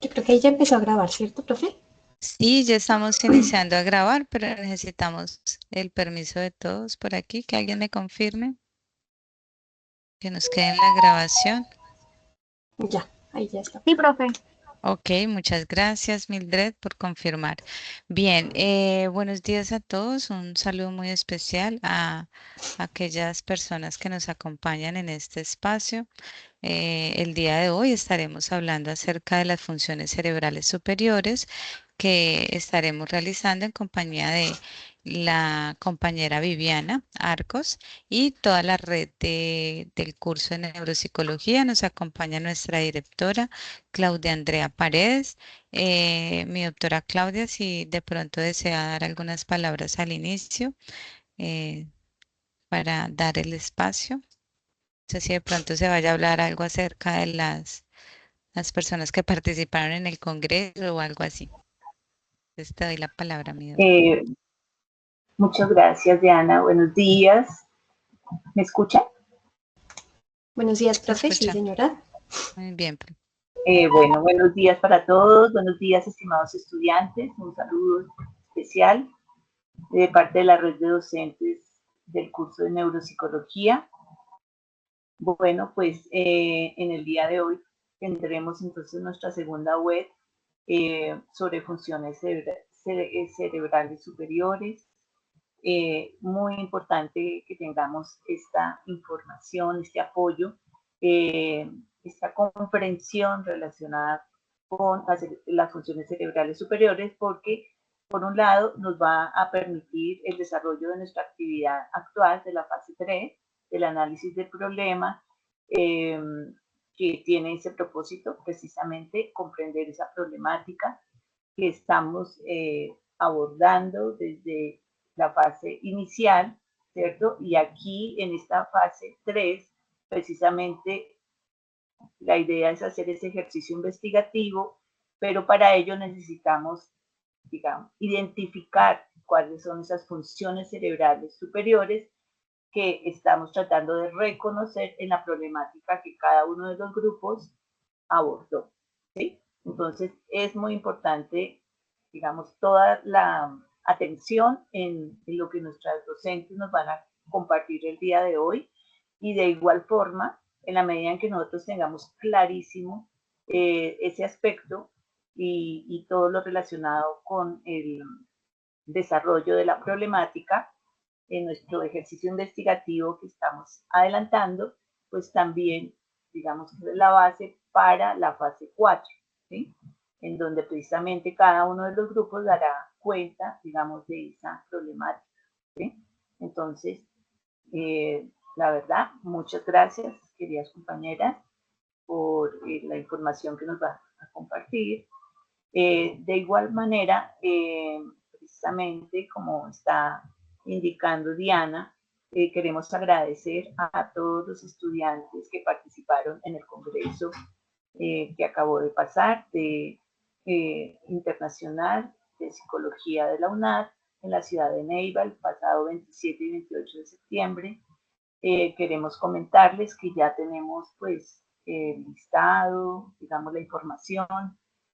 Yo creo que ahí ya empezó a grabar, ¿cierto, profe? Sí, ya estamos iniciando a grabar, pero necesitamos el permiso de todos por aquí, que alguien me confirme que nos quede en la grabación. Ya, ahí ya está. Sí, profe. Ok, muchas gracias, Mildred, por confirmar. Bien, buenos días a todos. Un saludo muy especial a aquellas personas que nos acompañan en este espacio. El día de hoy estaremos hablando acerca de las funciones cerebrales superiores que estaremos realizando en compañía de la compañera Viviana Arcos y toda la red del curso de neuropsicología. Nos acompaña nuestra directora Claudia Andrea Paredes. Mi doctora Claudia, si de pronto desea dar algunas palabras al inicio eh, para dar el espacio. No sé si de pronto se vaya a hablar algo acerca de las personas que participaron en el congreso o algo así. Entonces te doy la palabra, mi doctora. Eh, Muchas gracias, Diana. Buenos días. ¿Me escucha? Buenos días, Te profe. Sí, escucha. señora. Muy bien. Bueno, buenos días para todos. Buenos días, estimados estudiantes. Un saludo especial de parte de la red de docentes del curso de neuropsicología. Bueno, pues en el día de hoy tendremos entonces nuestra segunda web sobre funciones cerebrales superiores. Muy importante que tengamos esta información, este apoyo, esta comprensión relacionada con las funciones cerebrales superiores, porque por un lado nos va a permitir el desarrollo de nuestra actividad actual de la fase 3, del análisis del problema, eh, que tiene ese propósito, precisamente comprender esa problemática que estamos abordando desde la fase inicial, ¿cierto? Y aquí en esta fase 3, precisamente la idea es hacer ese ejercicio investigativo, pero para ello necesitamos, digamos, identificar cuáles son esas funciones cerebrales superiores que estamos tratando de reconocer en la problemática que cada uno de los grupos abordó, ¿sí? Entonces es muy importante, digamos, toda la atención en lo que nuestras docentes nos van a compartir el día de hoy y de igual forma, en la medida en que nosotros tengamos clarísimo ese aspecto y todo lo relacionado con el desarrollo de la problemática, en nuestro ejercicio investigativo que estamos adelantando, pues también, digamos, que es la base para la fase 4, ¿sí? En donde precisamente cada uno de los grupos dará cuenta, digamos, de esa problemática, ¿sí? Entonces, la verdad, muchas gracias, queridas compañeras, por la información que nos va a compartir. De igual manera, precisamente como está indicando Diana, queremos agradecer a todos los estudiantes que participaron en el congreso que acabó de pasar de internacional de psicología de la UNAD en la ciudad de Neiva el pasado 27 y 28 de septiembre. Queremos comentarles que ya tenemos pues listado, digamos, la información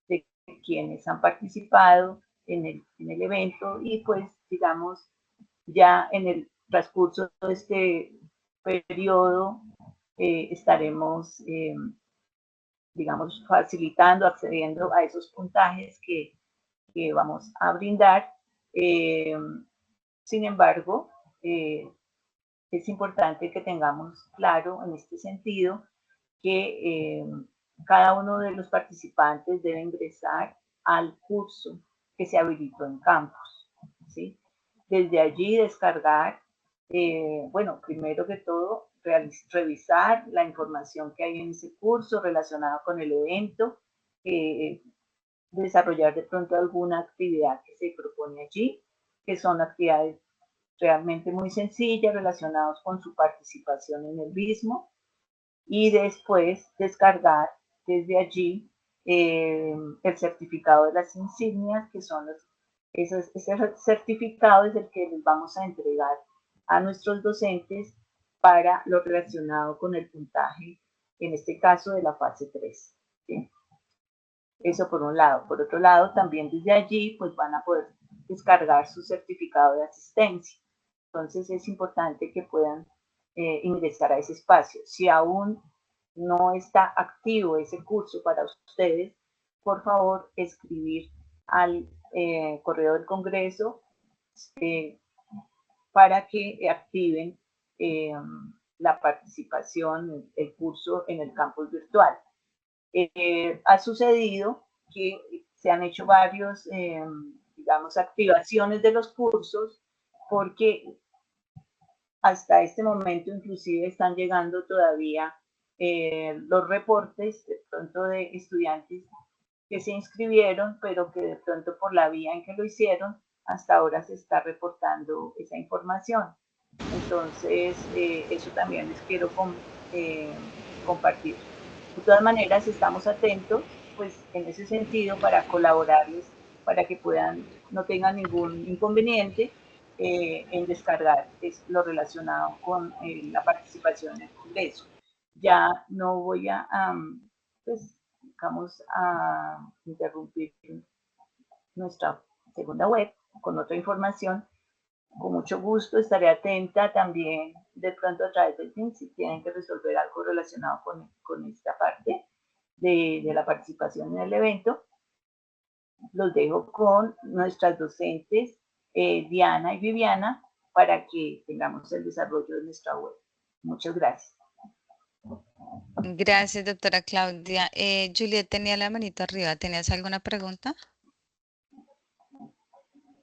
de quienes han participado en el evento y pues, digamos, ya en el transcurso de este periodo estaremos, digamos, facilitando, accediendo a esos puntajes que vamos a brindar. Eh, Sin embargo, es importante que tengamos claro en este sentido que cada uno de los participantes debe ingresar al curso que se habilitó en campus, ¿sí? Desde allí descargar, bueno, primero que todo, revisar la información que hay en ese curso relacionada con el evento, desarrollar de pronto alguna actividad que se propone allí, que son actividades realmente muy sencillas relacionadas con su participación en el mismo y después descargar desde allí el certificado de las insignias, que son ese certificado es el que les vamos a entregar a nuestros docentes para lo relacionado con el puntaje, en este caso de la fase 3. ¿Sí? Eso por un lado. Por otro lado, también desde allí pues van a poder descargar su certificado de asistencia. Entonces es importante que puedan ingresar a ese espacio. Si aún no está activo ese curso para ustedes, por favor escribir al correo del Congreso para que activen la participación, el curso en el campus virtual. Ha sucedido que se han hecho varios, digamos, activaciones de los cursos porque hasta este momento inclusive están llegando todavía los reportes de pronto de estudiantes que se inscribieron, pero que de pronto por la vía en que lo hicieron, hasta ahora se está reportando esa información. Entonces, eso también les quiero compartir. De todas maneras, estamos atentos, pues, en ese sentido, para colaborarles, para que puedan, no tengan ningún inconveniente en descargar lo relacionado con la participación en el Congreso. Ya no voy a, pues, vamos a interrumpir nuestra segunda web con otra información. Con mucho gusto estaré atenta también de pronto a través del Teams si tienen que resolver algo relacionado con esta parte de la participación en el evento. Los dejo con nuestras docentes Diana y Viviana para que tengamos el desarrollo de nuestra web. Muchas gracias. Gracias, doctora Claudia. Juliet tenía la manito arriba. ¿Tenías alguna pregunta?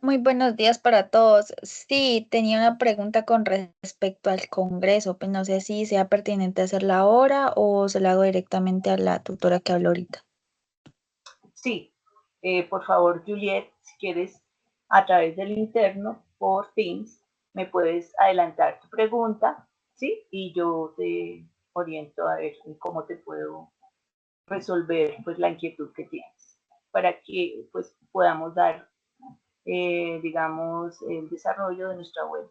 Muy buenos días para todos. Sí, tenía una pregunta con respecto al Congreso, pues no sé si sea pertinente hacerla ahora o se la hago directamente a la tutora que habló ahorita. Sí, por favor, Juliet, si quieres, a través del interno por Teams, me puedes adelantar tu pregunta, ¿sí? Y yo te oriento a ver cómo te puedo resolver pues la inquietud que tienes para que pues podamos dar digamos el desarrollo de nuestra web.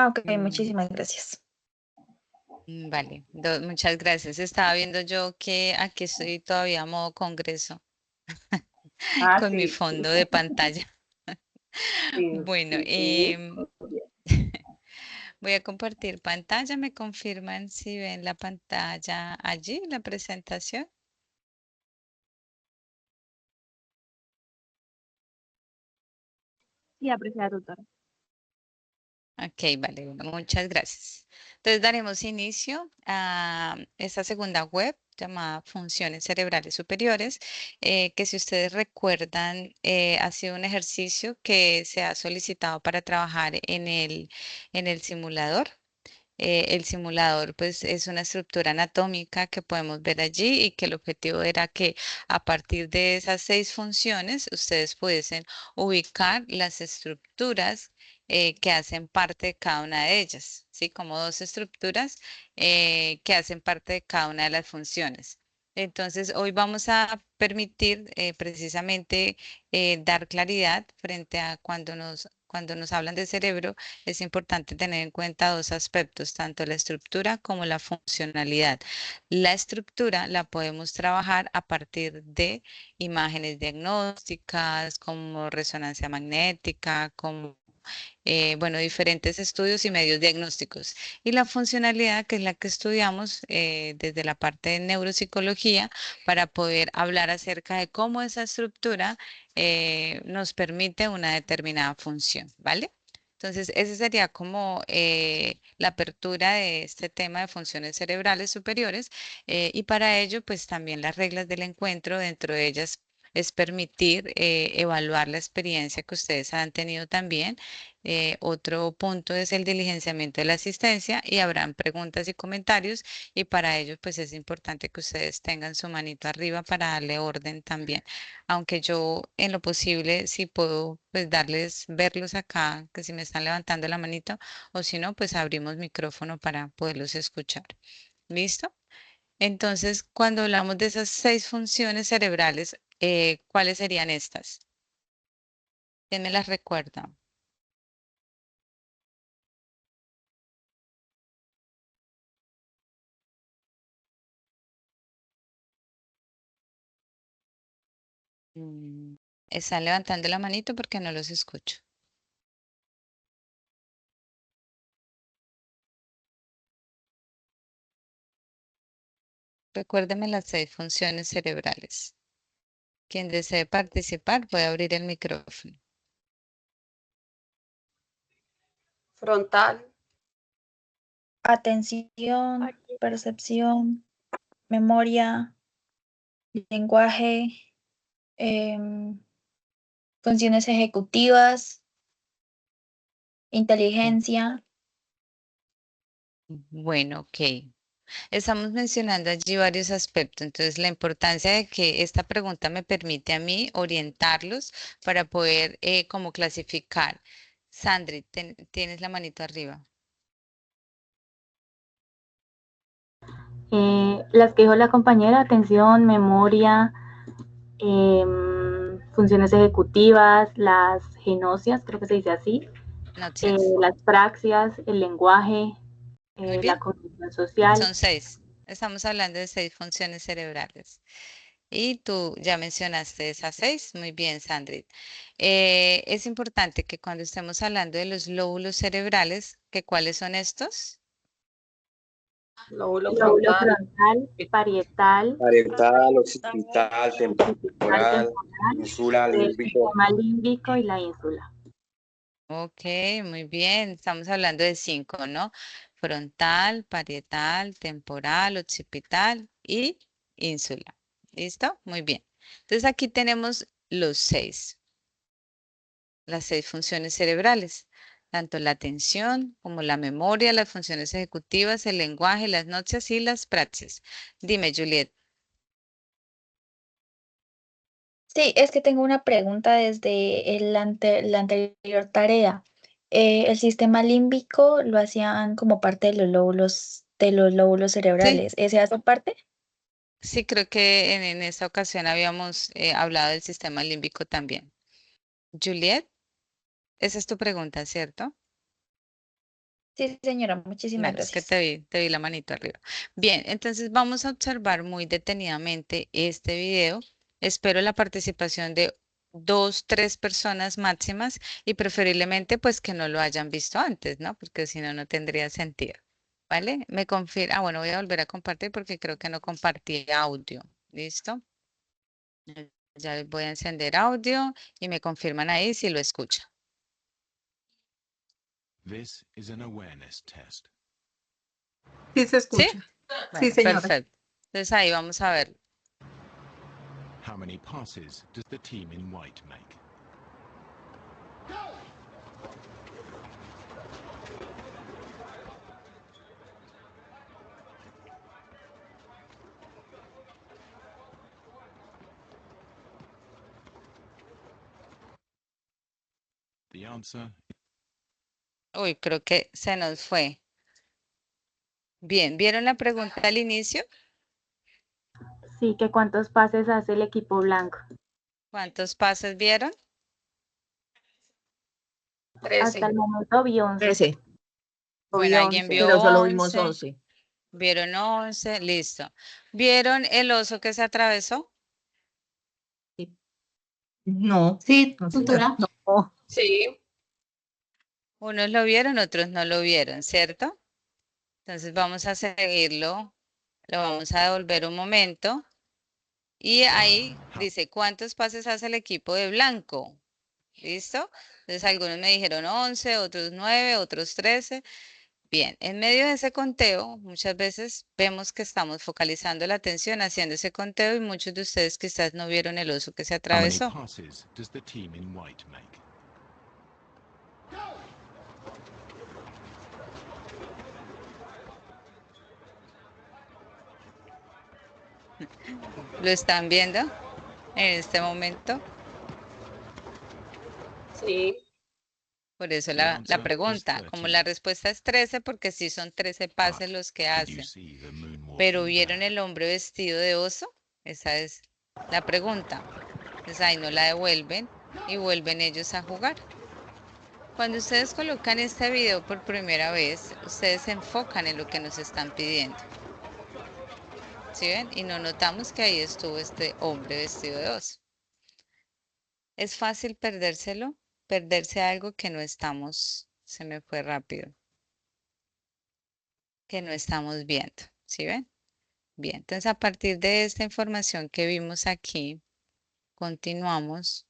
Ok, muchísimas gracias. Vale, muchas gracias. Estaba viendo yo que aquí estoy todavía a modo congreso con mi Sí, fondo de pantalla. sí, Bueno, sí, sí. voy a compartir pantalla. ¿Me confirman si ven la pantalla allí, la presentación? Sí, apreciada tutora. Ok, vale, bueno, muchas gracias. Entonces daremos inicio a esta segunda web llamada Funciones Cerebrales Superiores, que si ustedes recuerdan, ha sido un ejercicio que se ha solicitado para trabajar en el simulador. El simulador, pues, es una estructura anatómica que podemos ver allí y que el objetivo era que a partir de esas 6 funciones ustedes pudiesen ubicar las estructuras que hacen parte de cada una de ellas, ¿sí? Como 2 estructuras que hacen parte de cada una de las funciones. Entonces, hoy vamos a permitir precisamente dar claridad frente a cuando nos hablan de cerebro, es importante tener en cuenta 2 aspectos, tanto la estructura como la funcionalidad. La estructura la podemos trabajar a partir de imágenes diagnósticas, como resonancia magnética, como bueno, diferentes estudios y medios diagnósticos. Y la funcionalidad, que es la que estudiamos desde la parte de neuropsicología, para poder hablar acerca de cómo esa estructura nos permite una determinada función, ¿vale? Entonces, esa sería como la apertura de este tema de funciones cerebrales superiores y para ello, pues también las reglas del encuentro, dentro de ellas es permitir evaluar la experiencia que ustedes han tenido también. Otro punto es el diligenciamiento de la asistencia y habrán preguntas y comentarios y para ello pues es importante que ustedes tengan su manito arriba para darle orden también. Aunque yo en lo posible si puedo pues verlos acá, que si me están levantando la manito o si no pues abrimos micrófono para poderlos escuchar. ¿Listo? Entonces, cuando hablamos de esas 6 funciones cerebrales, ¿cuáles serían estas? ¿Quién me las recuerda? Están levantando la manito porque no los escucho. Recuérdeme las 6 funciones cerebrales. Quien desee participar puede abrir el micrófono. Frontal, Atención, percepción, memoria, lenguaje, funciones ejecutivas, inteligencia. Bueno, ok. Estamos mencionando allí varios aspectos, entonces la importancia de que esta pregunta me permite a mí orientarlos para poder como clasificar. Sandri, tienes la manito arriba. Las que dijo la compañera, atención, memoria, funciones ejecutivas, las genocias, creo que se dice así, las praxias, el lenguaje, la cognición social. Son 6. Estamos hablando de 6 funciones cerebrales. Y tú ya mencionaste esas 6. Muy bien, Sandrit. Es importante que cuando estemos hablando de los lóbulos cerebrales, que ¿cuáles son estos? lóbulo frontal, parietal, occipital, temporal, insula, límbico. sistema límbico y la ínsula. Ok, muy bien. Estamos hablando de 5, ¿no? Frontal, parietal, temporal, occipital y ínsula. ¿Listo? Muy bien. Entonces aquí tenemos los 6. Las 6 funciones cerebrales, tanto la atención como la memoria, las funciones ejecutivas, el lenguaje, las noticias y las praxis. Dime, Juliet. Sí, es que tengo una pregunta desde la anterior tarea. El sistema límbico lo hacían como parte de los lóbulos cerebrales. ¿Ese hace parte? Sí, creo que en esta ocasión habíamos hablado del sistema límbico también. Juliet, esa es tu pregunta, ¿cierto? Sí, señora, muchísimas Bueno, es que gracias. te vi la manito arriba. Bien, entonces vamos a observar muy detenidamente este video. Espero la participación de 2, 3 personas máximas y preferiblemente pues que no lo hayan visto antes, ¿no? Porque si no, no tendría sentido. ¿Vale? Me confirma. Bueno, voy a volver a compartir porque creo que no compartí audio. ¿Listo? Ya les voy a encender audio y me confirman ahí si lo escuchan. This is an awareness test. Sí se ¿Sí? escucha. Bueno, Sí, señora. perfecto. Entonces ahí vamos a ver. How many passes does the team in white make? The answer. Uy, creo que se nos fue. Bien, ¿vieron la pregunta al inicio? Sí, que cuántos pases hace el equipo blanco. ¿Cuántos pases vieron? 13. Hasta el momento vi 11. 13. Bueno, alguien vio Pero solo vimos 11. 11. Vieron 11, listo. ¿Vieron el oso que se atravesó? No. Sí, No, tutora. no. Sí. Unos lo vieron, otros no lo vieron, ¿cierto? Entonces vamos a seguirlo. Lo vamos a devolver un momento. Y ahí dice, ¿cuántos pases hace el equipo de blanco? ¿Listo? Entonces algunos me dijeron 11, otros 9, otros 13. Bien, en medio de ese conteo, muchas veces vemos que estamos focalizando la atención haciendo ese conteo y muchos de ustedes quizás no vieron el oso que se How many atravesó. passes does the team in white make? ¿Lo están viendo en este momento? Sí. Por eso The la answer is pregunta, como 13. la respuesta es 13, porque sí son 13 pases los que Did you hacen. see the moonwalking Pero ¿vieron bear? el hombre vestido de oso? Esa es la pregunta. Entonces ahí no la devuelven y vuelven ellos a jugar. Cuando ustedes colocan este video por primera vez, ustedes se enfocan en lo que nos están pidiendo. ¿Sí ven? Y no notamos que ahí estuvo este hombre vestido de oso. Es fácil perderse algo que no estamos, se me fue rápido, que no estamos viendo, ¿sí ven? Bien, entonces a partir de esta información que vimos aquí, continuamos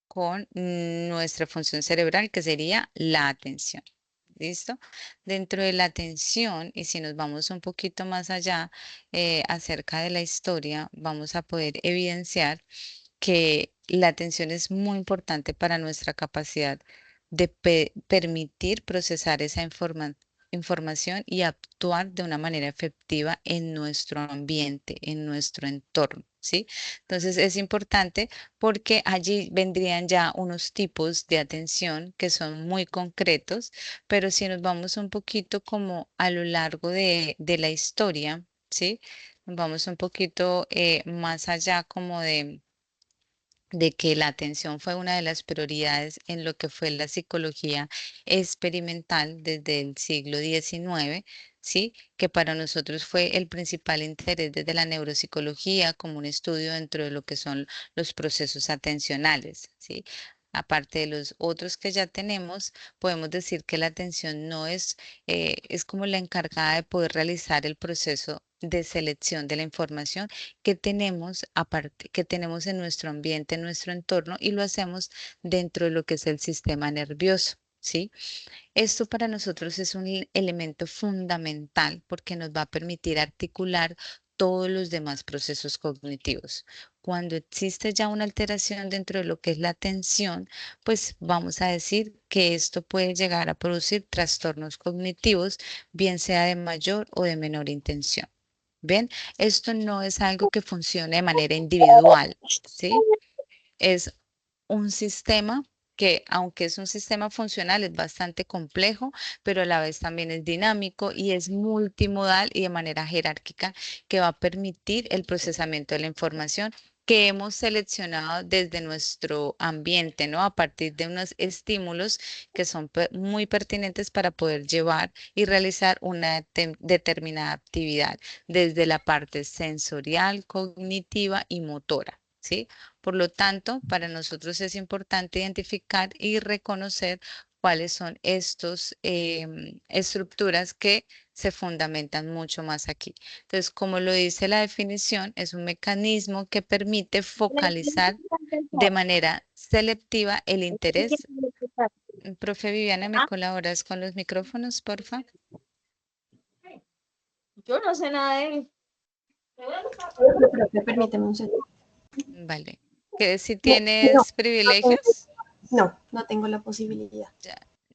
con nuestra función cerebral, que sería la atención. ¿Listo? Dentro de la atención, y si nos vamos un poquito más allá acerca de la historia, vamos a poder evidenciar que la atención es muy importante para nuestra capacidad de permitir procesar esa información y actuar de una manera efectiva en nuestro ambiente, en nuestro entorno, ¿sí? Entonces es importante porque allí vendrían ya unos tipos de atención que son muy concretos, pero si nos vamos un poquito como a lo largo de la historia, ¿sí? Vamos un poquito más allá como de que la atención fue una de las prioridades en lo que fue la psicología experimental desde el siglo XIX, ¿sí? Que para nosotros fue el principal interés desde la neuropsicología como un estudio dentro de lo que son los procesos atencionales, ¿sí? Aparte de los otros que ya tenemos, podemos decir que la atención no es como la encargada de poder realizar el proceso de selección de la información que tenemos aparte, que tenemos en nuestro ambiente, en nuestro entorno, y lo hacemos dentro de lo que es el sistema nervioso, ¿sí? Esto para nosotros es un elemento fundamental porque nos va a permitir articular todos los demás procesos cognitivos. Cuando existe ya una alteración dentro de lo que es la atención, pues vamos a decir que esto puede llegar a producir trastornos cognitivos, bien sea de mayor o de menor intención. ¿Ven? Esto no es algo que funcione de manera individual, ¿sí? Es un sistema que, aunque es un sistema funcional, es bastante complejo, pero a la vez también es dinámico y es multimodal y de manera jerárquica que va a permitir el procesamiento de la información que hemos seleccionado desde nuestro ambiente, ¿no? A partir de unos estímulos que son muy pertinentes para poder llevar y realizar una determinada actividad desde la parte sensorial, cognitiva y motora, ¿sí? Por lo tanto, para nosotros es importante identificar y reconocer cuáles son estos estructuras que se fundamentan mucho más aquí. Entonces, como lo dice la definición, es un mecanismo que permite focalizar de manera selectiva el interés. Profe Viviana, ¿me colaboras con los micrófonos, porfa? Yo no sé nada de él. Profe, permíteme un segundo. Vale. ¿Que si tienes privilegios? No tengo la posibilidad.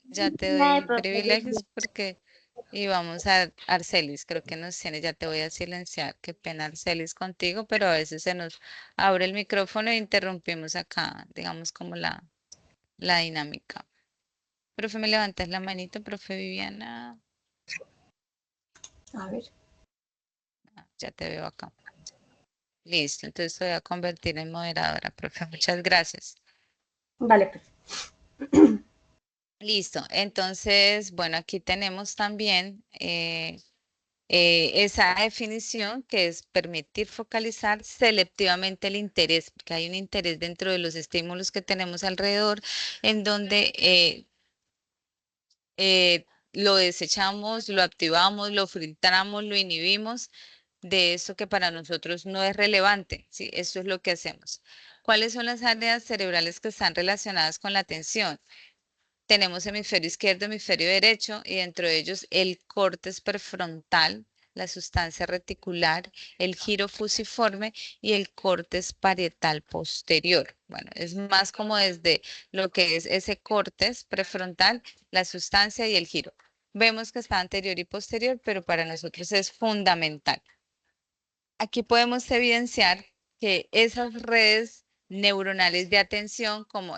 Ya te doy privilegios porque... Y vamos a Arcelis, creo que nos tiene, ya te voy a silenciar, qué pena Arcelis contigo, pero a veces se nos abre el micrófono e interrumpimos acá, digamos como la dinámica. Profe, ¿me levantas la manito, profe Viviana? A ver. Ya te veo acá. Listo, entonces te voy a convertir en moderadora, profe, muchas gracias. Vale, profe. Listo, entonces, bueno, aquí tenemos también esa definición que es permitir focalizar selectivamente el interés, porque hay un interés dentro de los estímulos que tenemos alrededor en donde lo desechamos, lo activamos, lo filtramos, lo inhibimos de eso que para nosotros no es relevante, ¿sí? Eso es lo que hacemos. ¿Cuáles son las áreas cerebrales que están relacionadas con la atención? Tenemos hemisferio izquierdo, hemisferio derecho y dentro de ellos el córtex prefrontal, la sustancia reticular, el giro fusiforme y el córtex parietal posterior. Bueno, es más como desde lo que es ese córtex prefrontal, la sustancia y el giro. Vemos que está anterior y posterior, pero para nosotros es fundamental. Aquí podemos evidenciar que esas redes neuronales de atención como,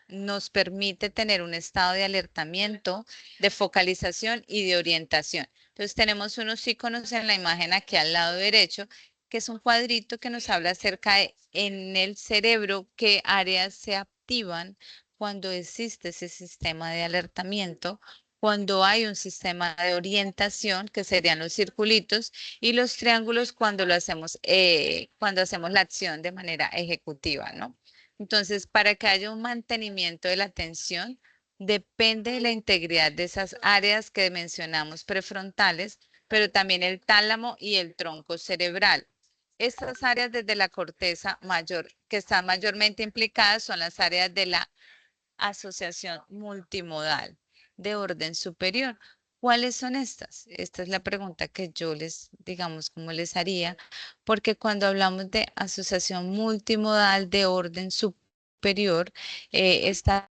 nos permite tener un estado de alertamiento, de focalización y de orientación. Entonces tenemos unos iconos en la imagen aquí al lado derecho, que es un cuadrito que nos habla acerca de en el cerebro qué áreas se activan cuando existe ese sistema de alertamiento cuando hay un sistema de orientación, que serían los circulitos, y los triángulos cuando cuando hacemos la acción de manera ejecutiva, ¿no? Entonces, para que haya un mantenimiento de la atención, depende de la integridad de esas áreas que mencionamos prefrontales, pero también el tálamo y el tronco cerebral. Estas áreas desde la corteza mayor que están mayormente implicadas son las áreas de la asociación multimodal de orden superior. ¿Cuáles son estas? Esta es la pregunta que yo como les haría, porque cuando hablamos de asociación multimodal de orden superior, estaríamos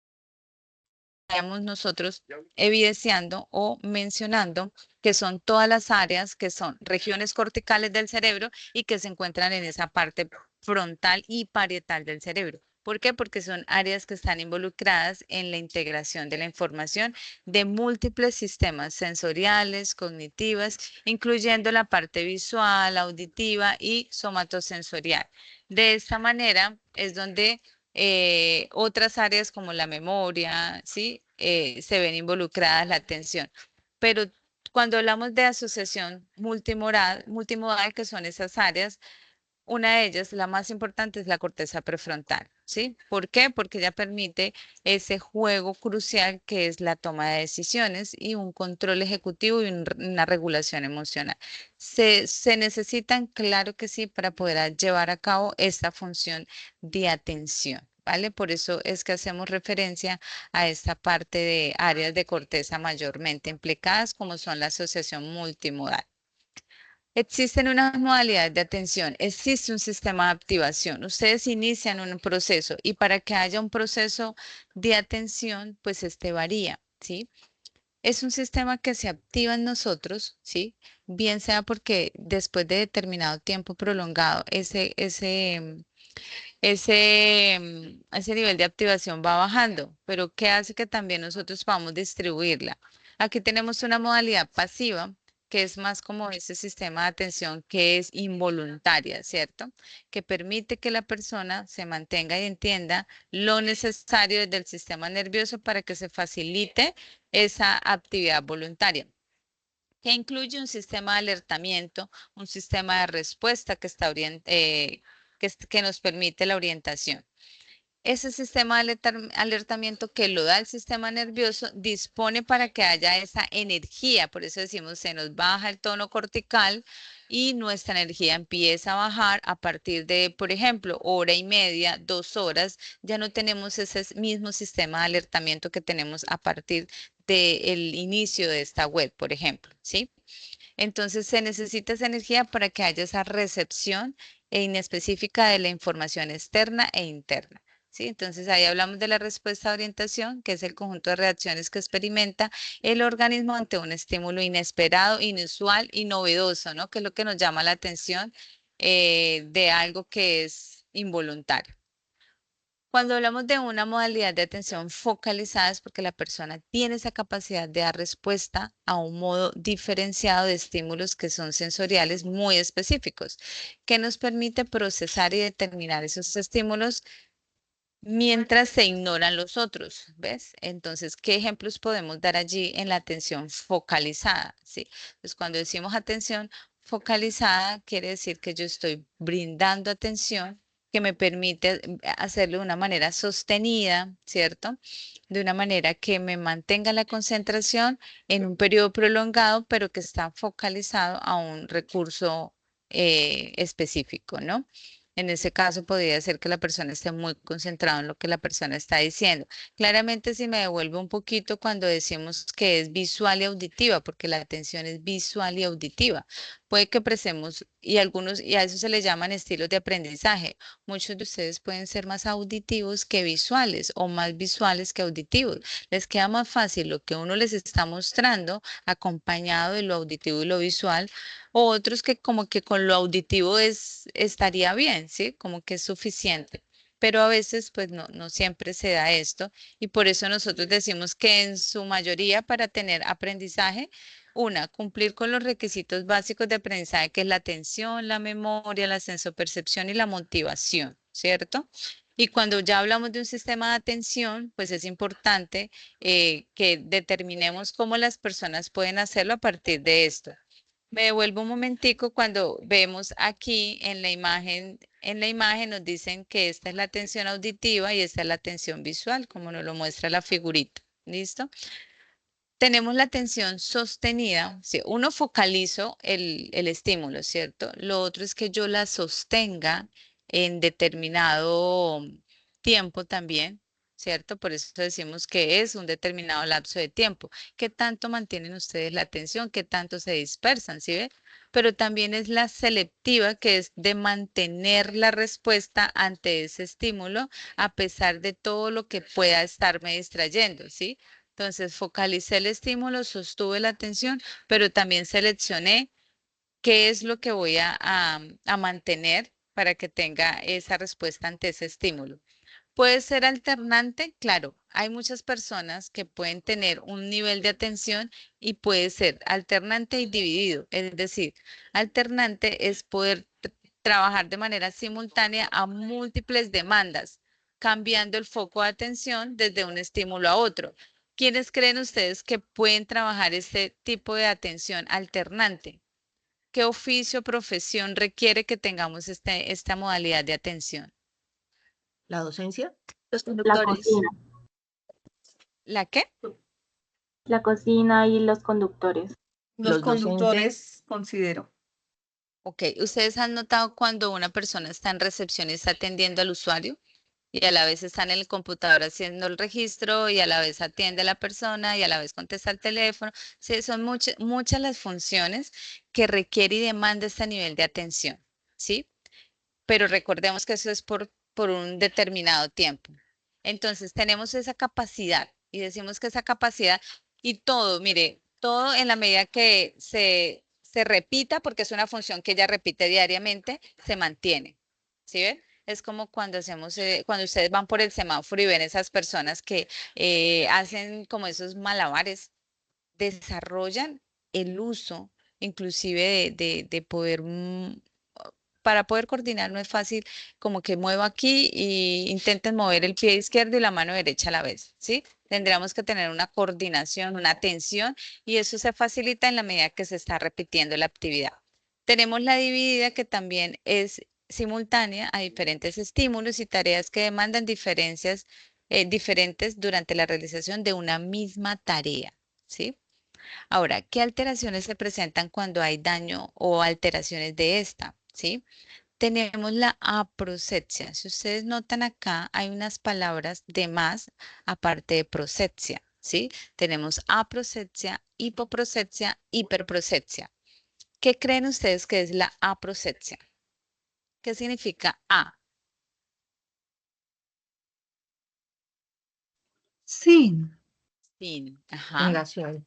nosotros evidenciando o mencionando que son todas las áreas que son regiones corticales del cerebro y que se encuentran en esa parte frontal y parietal del cerebro. ¿Por qué? Porque son áreas que están involucradas en la integración de la información de múltiples sistemas sensoriales, cognitivas, incluyendo la parte visual, auditiva y somatosensorial. De esta manera es donde otras áreas como la memoria, ¿sí? Se ven involucradas la atención. Pero cuando hablamos de asociación multimodal, que son esas áreas, una de ellas, la más importante, es la corteza prefrontal, ¿sí? ¿Por qué? Porque ella permite ese juego crucial que es la toma de decisiones y un control ejecutivo y una regulación emocional. Se necesitan, claro que sí, para poder llevar a cabo esta función de atención, ¿vale? Por eso es que hacemos referencia a esta parte de áreas de corteza mayormente implicadas, como son la asociación multimodal. Existen unas modalidades de atención, existe un sistema de activación. Ustedes inician un proceso y para que haya un proceso de atención, pues este varía, ¿sí? Es un sistema que se activa en nosotros, ¿sí? Bien sea porque después de determinado tiempo prolongado, ese nivel de activación va bajando, pero ¿qué hace que también nosotros podamos distribuirla? Aquí tenemos una modalidad pasiva, que es más como ese sistema de atención que es involuntaria, ¿cierto? Que permite que la persona se mantenga y entienda lo necesario desde el sistema nervioso para que se facilite esa actividad voluntaria, que incluye un sistema de alertamiento, un sistema de respuesta que nos permite la orientación. Ese sistema de alertamiento que lo da el sistema nervioso dispone para que haya esa energía, por eso decimos se nos baja el tono cortical y nuestra energía empieza a bajar a partir de, por ejemplo, 1 hora y media, 2 horas, ya no tenemos ese mismo sistema de alertamiento que tenemos a partir del inicio de esta web, por ejemplo, ¿sí? Entonces se necesita esa energía para que haya esa recepción inespecífica de la información externa e interna. ¿Sí? Entonces ahí hablamos de la respuesta de orientación, que es el conjunto de reacciones que experimenta el organismo ante un estímulo inesperado, inusual y novedoso, ¿no? Que es lo que nos llama la atención de algo que es involuntario. Cuando hablamos de una modalidad de atención focalizada es porque la persona tiene esa capacidad de dar respuesta a un modo diferenciado de estímulos que son sensoriales muy específicos, que nos permite procesar y determinar esos estímulos mientras se ignoran los otros, ¿ves? Entonces, ¿qué ejemplos podemos dar allí en la atención focalizada? ¿Sí? Pues cuando decimos atención focalizada, quiere decir que yo estoy brindando atención que me permite hacerlo de una manera sostenida, ¿cierto? De una manera que me mantenga la concentración en un periodo prolongado, pero que está focalizado a un recurso específico, ¿no? En ese caso, podría ser que la persona esté muy concentrada en lo que la persona está diciendo. Claramente, si me devuelve un poquito cuando decimos que es visual y auditiva, porque la atención es visual y auditiva. Puede que prestemos, y a eso se le llaman estilos de aprendizaje. Muchos de ustedes pueden ser más auditivos que visuales o más visuales que auditivos. Les queda más fácil lo que uno les está mostrando acompañado de lo auditivo y lo visual, o otros que como que con lo auditivo estaría bien, ¿sí? Como que es suficiente. Pero a veces pues no siempre se da esto y por eso nosotros decimos que en su mayoría para tener aprendizaje, cumplir con los requisitos básicos de aprendizaje que es la atención, la memoria, la sensopercepción y la motivación, ¿cierto? Y cuando ya hablamos de un sistema de atención, pues es importante que determinemos cómo las personas pueden hacerlo a partir de esto. Me devuelvo un momentico cuando vemos aquí en la imagen nos dicen que esta es la atención auditiva y esta es la atención visual, como nos lo muestra la figurita. ¿Listo? Tenemos la atención sostenida, ¿sí? Uno focalizo el estímulo, ¿cierto? Lo otro es que yo la sostenga en determinado tiempo también, ¿cierto? Por eso decimos que es un determinado lapso de tiempo. ¿Qué tanto mantienen ustedes la atención? ¿Qué tanto se dispersan? ¿Sí ve? Pero también es la selectiva, que es de mantener la respuesta ante ese estímulo a pesar de todo lo que pueda estarme distrayendo, ¿sí? Entonces focalicé el estímulo, sostuve la atención, pero también seleccioné qué es lo que voy a mantener para que tenga esa respuesta ante ese estímulo. ¿Puede ser alternante? Claro, hay muchas personas que pueden tener un nivel de atención y puede ser alternante y dividido. Es decir, alternante es poder trabajar de manera simultánea a múltiples demandas, cambiando el foco de atención desde un estímulo a otro. ¿Quiénes creen ustedes que pueden trabajar este tipo de atención alternante? ¿Qué oficio o profesión requiere que tengamos esta modalidad de atención? ¿La docencia? Los La conductores. cocina. ¿La qué? La cocina y los conductores. Los conductores, considero. Ok, ¿ustedes han notado cuando una persona está en recepción y está atendiendo al usuario? Y a la vez está en el computador haciendo el registro y a la vez atiende a la persona y a la vez contesta el teléfono. Sí, son muchas las funciones que requiere y demanda este nivel de atención, ¿sí? Pero recordemos que eso es por un determinado tiempo. Entonces tenemos esa capacidad y decimos que esa capacidad y todo, mire, todo en la medida que se repita, porque es una función que ella repite diariamente, se mantiene. ¿Sí ven? Es como cuando cuando ustedes van por el semáforo y ven esas personas que hacen como esos malabares, desarrollan el uso inclusive de poder para poder coordinar no es fácil como que muevo aquí y intenten mover el pie izquierdo y la mano derecha a la vez, ¿sí? Tendríamos que tener una coordinación, una atención y eso se facilita en la medida que se está repitiendo la actividad. Tenemos la dividida que también es simultánea a diferentes estímulos y tareas que demandan diferentes durante la realización de una misma tarea, ¿sí? Ahora, ¿qué alteraciones se presentan cuando hay daño o alteraciones de esta? ¿Sí? Tenemos la aprocepsia. Si ustedes notan acá, hay unas palabras de más aparte de procepsia, ¿sí? Tenemos aprocepsia, hipoprocepsia, hiperprocepsia. ¿Qué creen ustedes que es la aprocepsia? ¿Qué significa A? Sin. Sin. Ajá. Negación.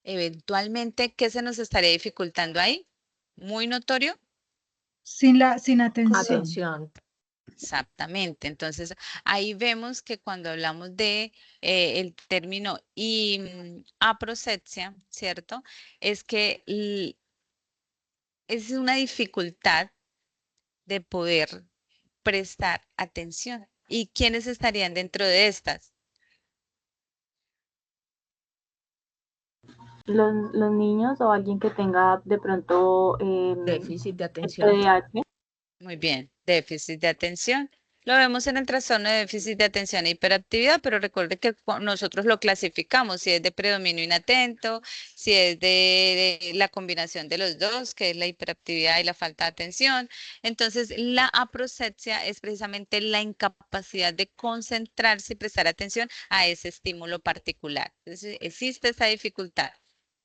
Eventualmente, ¿qué se nos estaría dificultando ahí? Muy notorio. Sin atención. Atención. Exactamente. Entonces, ahí vemos que cuando hablamos de el término aprocepsia, ¿cierto? Es que es una dificultad de poder prestar atención. ¿Y quiénes estarían dentro de estas? Los niños o alguien que tenga de pronto Déficit de atención. TDAH. Muy bien, déficit de atención. Lo vemos en el trastorno de déficit de atención e hiperactividad, pero recuerde que nosotros lo clasificamos, si es de predominio inatento, si es de la combinación de los dos, que es la hiperactividad y la falta de atención. Entonces, la aprocepsia es precisamente la incapacidad de concentrarse y prestar atención a ese estímulo particular. Entonces, existe esa dificultad.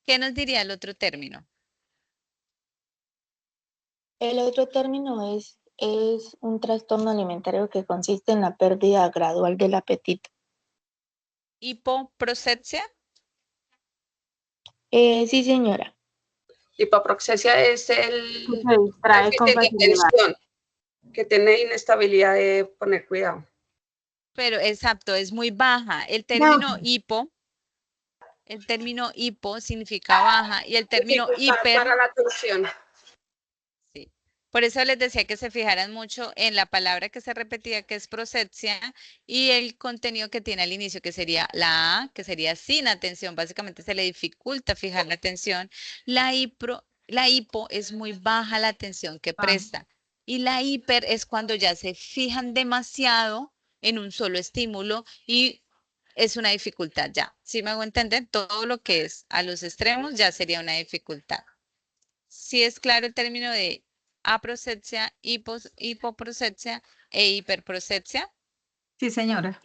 ¿Qué nos diría el otro término? El otro término es un trastorno alimentario que consiste en la pérdida gradual del apetito. ¿Hipoprocepsia? Sí, señora. Hipoproxesia es Se el distrae con déficit de facilidad. atención, que tiene inestabilidad de poner cuidado. Pero exacto, es muy baja. El término hipo significa baja y el término Dificultad hiper, para la atención. sí, Por eso les decía que se fijaran mucho en la palabra que se repetía, que es procepcia, y el contenido que tiene al inicio, que sería la A, que sería sin atención. Básicamente se le dificulta fijar la atención. La hipo es muy baja la atención que presta. Y la hiper es cuando ya se fijan demasiado en un solo estímulo y es una dificultad ya. ¿Sí me hago entender? Todo lo que es a los extremos ya sería una dificultad. Sí es claro el término de aprocepcia, hipoprocepcia e hiperprocepcia. Sí, señora.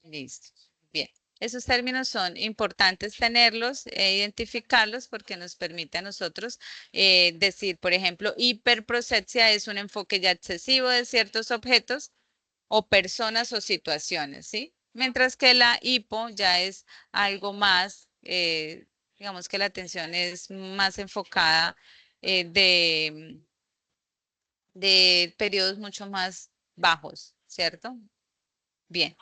Listo. Bien. Esos términos son importantes tenerlos e identificarlos porque nos permite a nosotros decir, por ejemplo, hiperprocepcia es un enfoque ya excesivo de ciertos objetos o personas o situaciones, ¿sí? Mientras que la hipo ya es algo más, digamos que la atención es más enfocada de periodos mucho más bajos, ¿cierto? Bien.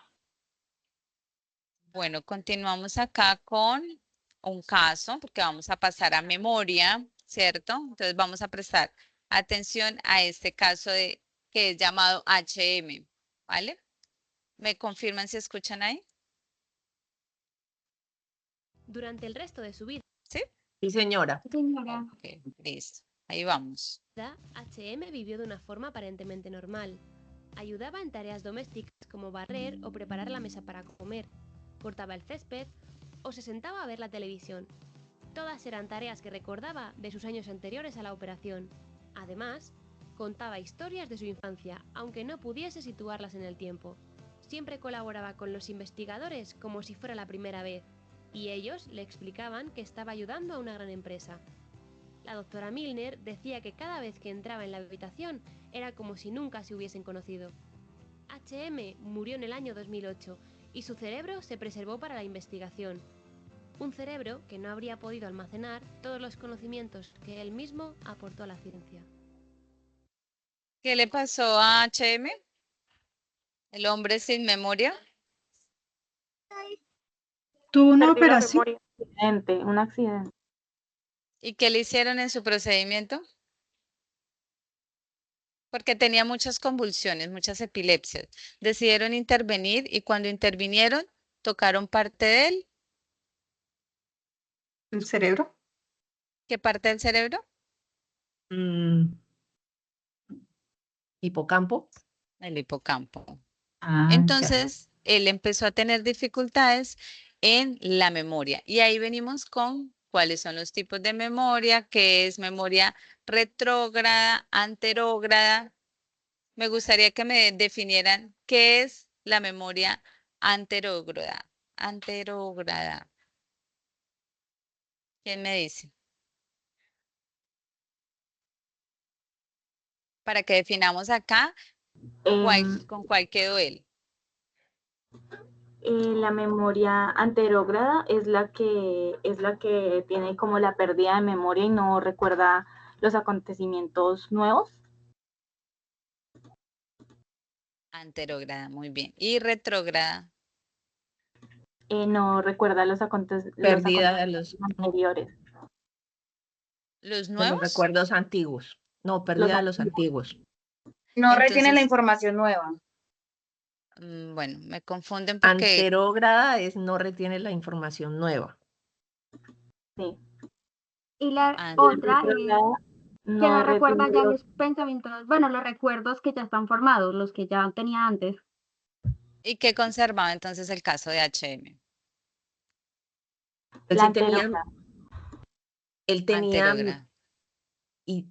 Bueno, continuamos acá con un caso, porque vamos a pasar a memoria, ¿cierto? Entonces vamos a prestar atención a este caso que es llamado HM, ¿vale? ¿Me confirman si escuchan ahí? Durante el resto de su vida. ¿Sí? Sí, señora. Señora. Ok, listo. Ahí vamos. HM vivió de una forma aparentemente normal. Ayudaba en tareas domésticas como barrer o preparar la mesa para comer, cortaba el césped o se sentaba a ver la televisión. Todas eran tareas que recordaba de sus años anteriores a la operación. Además, contaba historias de su infancia, aunque no pudiese situarlas en el tiempo. Siempre colaboraba con los investigadores como si fuera la primera vez, y ellos le explicaban que estaba ayudando a una gran empresa. La doctora Milner decía que cada vez que entraba en la habitación era como si nunca se hubiesen conocido. HM murió en el año 2008 y su cerebro se preservó para la investigación. Un cerebro que no habría podido almacenar todos los conocimientos que él mismo aportó a la ciencia. ¿Qué le pasó a HM? ¿El hombre sin memoria? Tuvo una Perdí la operación. memoria. Un accidente. ¿Y qué le hicieron en su procedimiento? Porque tenía muchas convulsiones, muchas epilepsias. Decidieron intervenir y cuando intervinieron, tocaron parte de él. ¿El cerebro? ¿Qué parte del cerebro? Hipocampo. El hipocampo. Ah, Entonces, él empezó a tener dificultades en la memoria. Y ahí venimos con cuáles son los tipos de memoria, qué es memoria retrógrada, anterógrada. Me gustaría que me definieran qué es la memoria anterógrada. Anterógrada. ¿Quién me dice? Para que definamos acá con cuál quedó él. La memoria anterógrada es la que tiene como la pérdida de memoria y no recuerda los acontecimientos nuevos. Anterógrada, muy bien. ¿Y retrógrada? No recuerda los pérdida de los anteriores. ¿Los de nuevos? los recuerdos antiguos. No, pérdida de los antiguos. No Entonces, retiene la información nueva. Bueno, me confunden porque Anterógrada es no retiene la información nueva. Sí. Y la otra es que no recuerda ya los pensamientos, bueno, los recuerdos que ya están formados, los que ya tenía antes. ¿Y qué conservaba entonces el caso de HM? Él La sí tenía, él tenía, Anterógrada.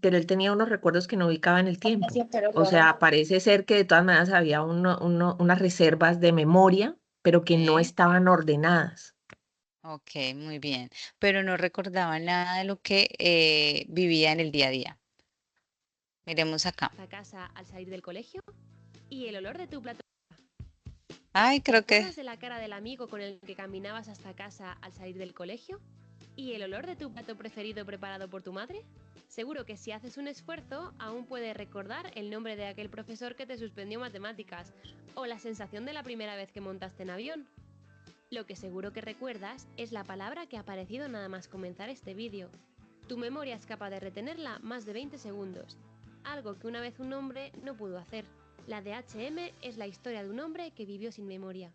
pero él tenía unos recuerdos que no ubicaba en el tiempo. O sea, parece ser que de todas maneras había unas reservas de memoria, pero que no estaban ordenadas. Ok, muy bien. Pero no recordaba nada de lo que vivía en el día a día. Miremos acá. A casa al salir del colegio y el olor de tu plato. Ay, creo ¿Te que acuerdas de la cara del amigo con el que caminabas hasta casa al salir del colegio? ¿Y el olor de tu plato preferido preparado por tu madre? Seguro que si haces un esfuerzo, aún puedes recordar el nombre de aquel profesor que te suspendió matemáticas o la sensación de la primera vez que montaste en avión. Lo que seguro que recuerdas es la palabra que ha aparecido nada más comenzar este vídeo. Tu memoria es capaz de retenerla más de 20 segundos. algo que una vez un hombre no pudo hacer. La de H.M. es la historia de un hombre que vivió sin memoria.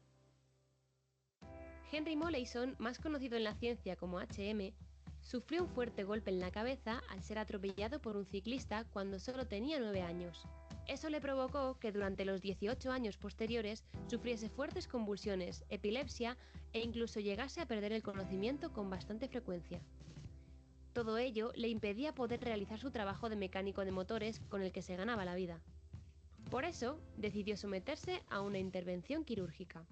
Henry Molaison, más conocido en la ciencia como H.M., sufrió un fuerte golpe en la cabeza al ser atropellado por un ciclista cuando solo tenía 9 años. Eso le provocó que durante los 18 años posteriores sufriese fuertes convulsiones, epilepsia e incluso llegase a perder el conocimiento con bastante frecuencia. Todo ello le impedía poder realizar su trabajo de mecánico de motores con el que se ganaba la vida. Por eso, decidió someterse a una intervención quirúrgica.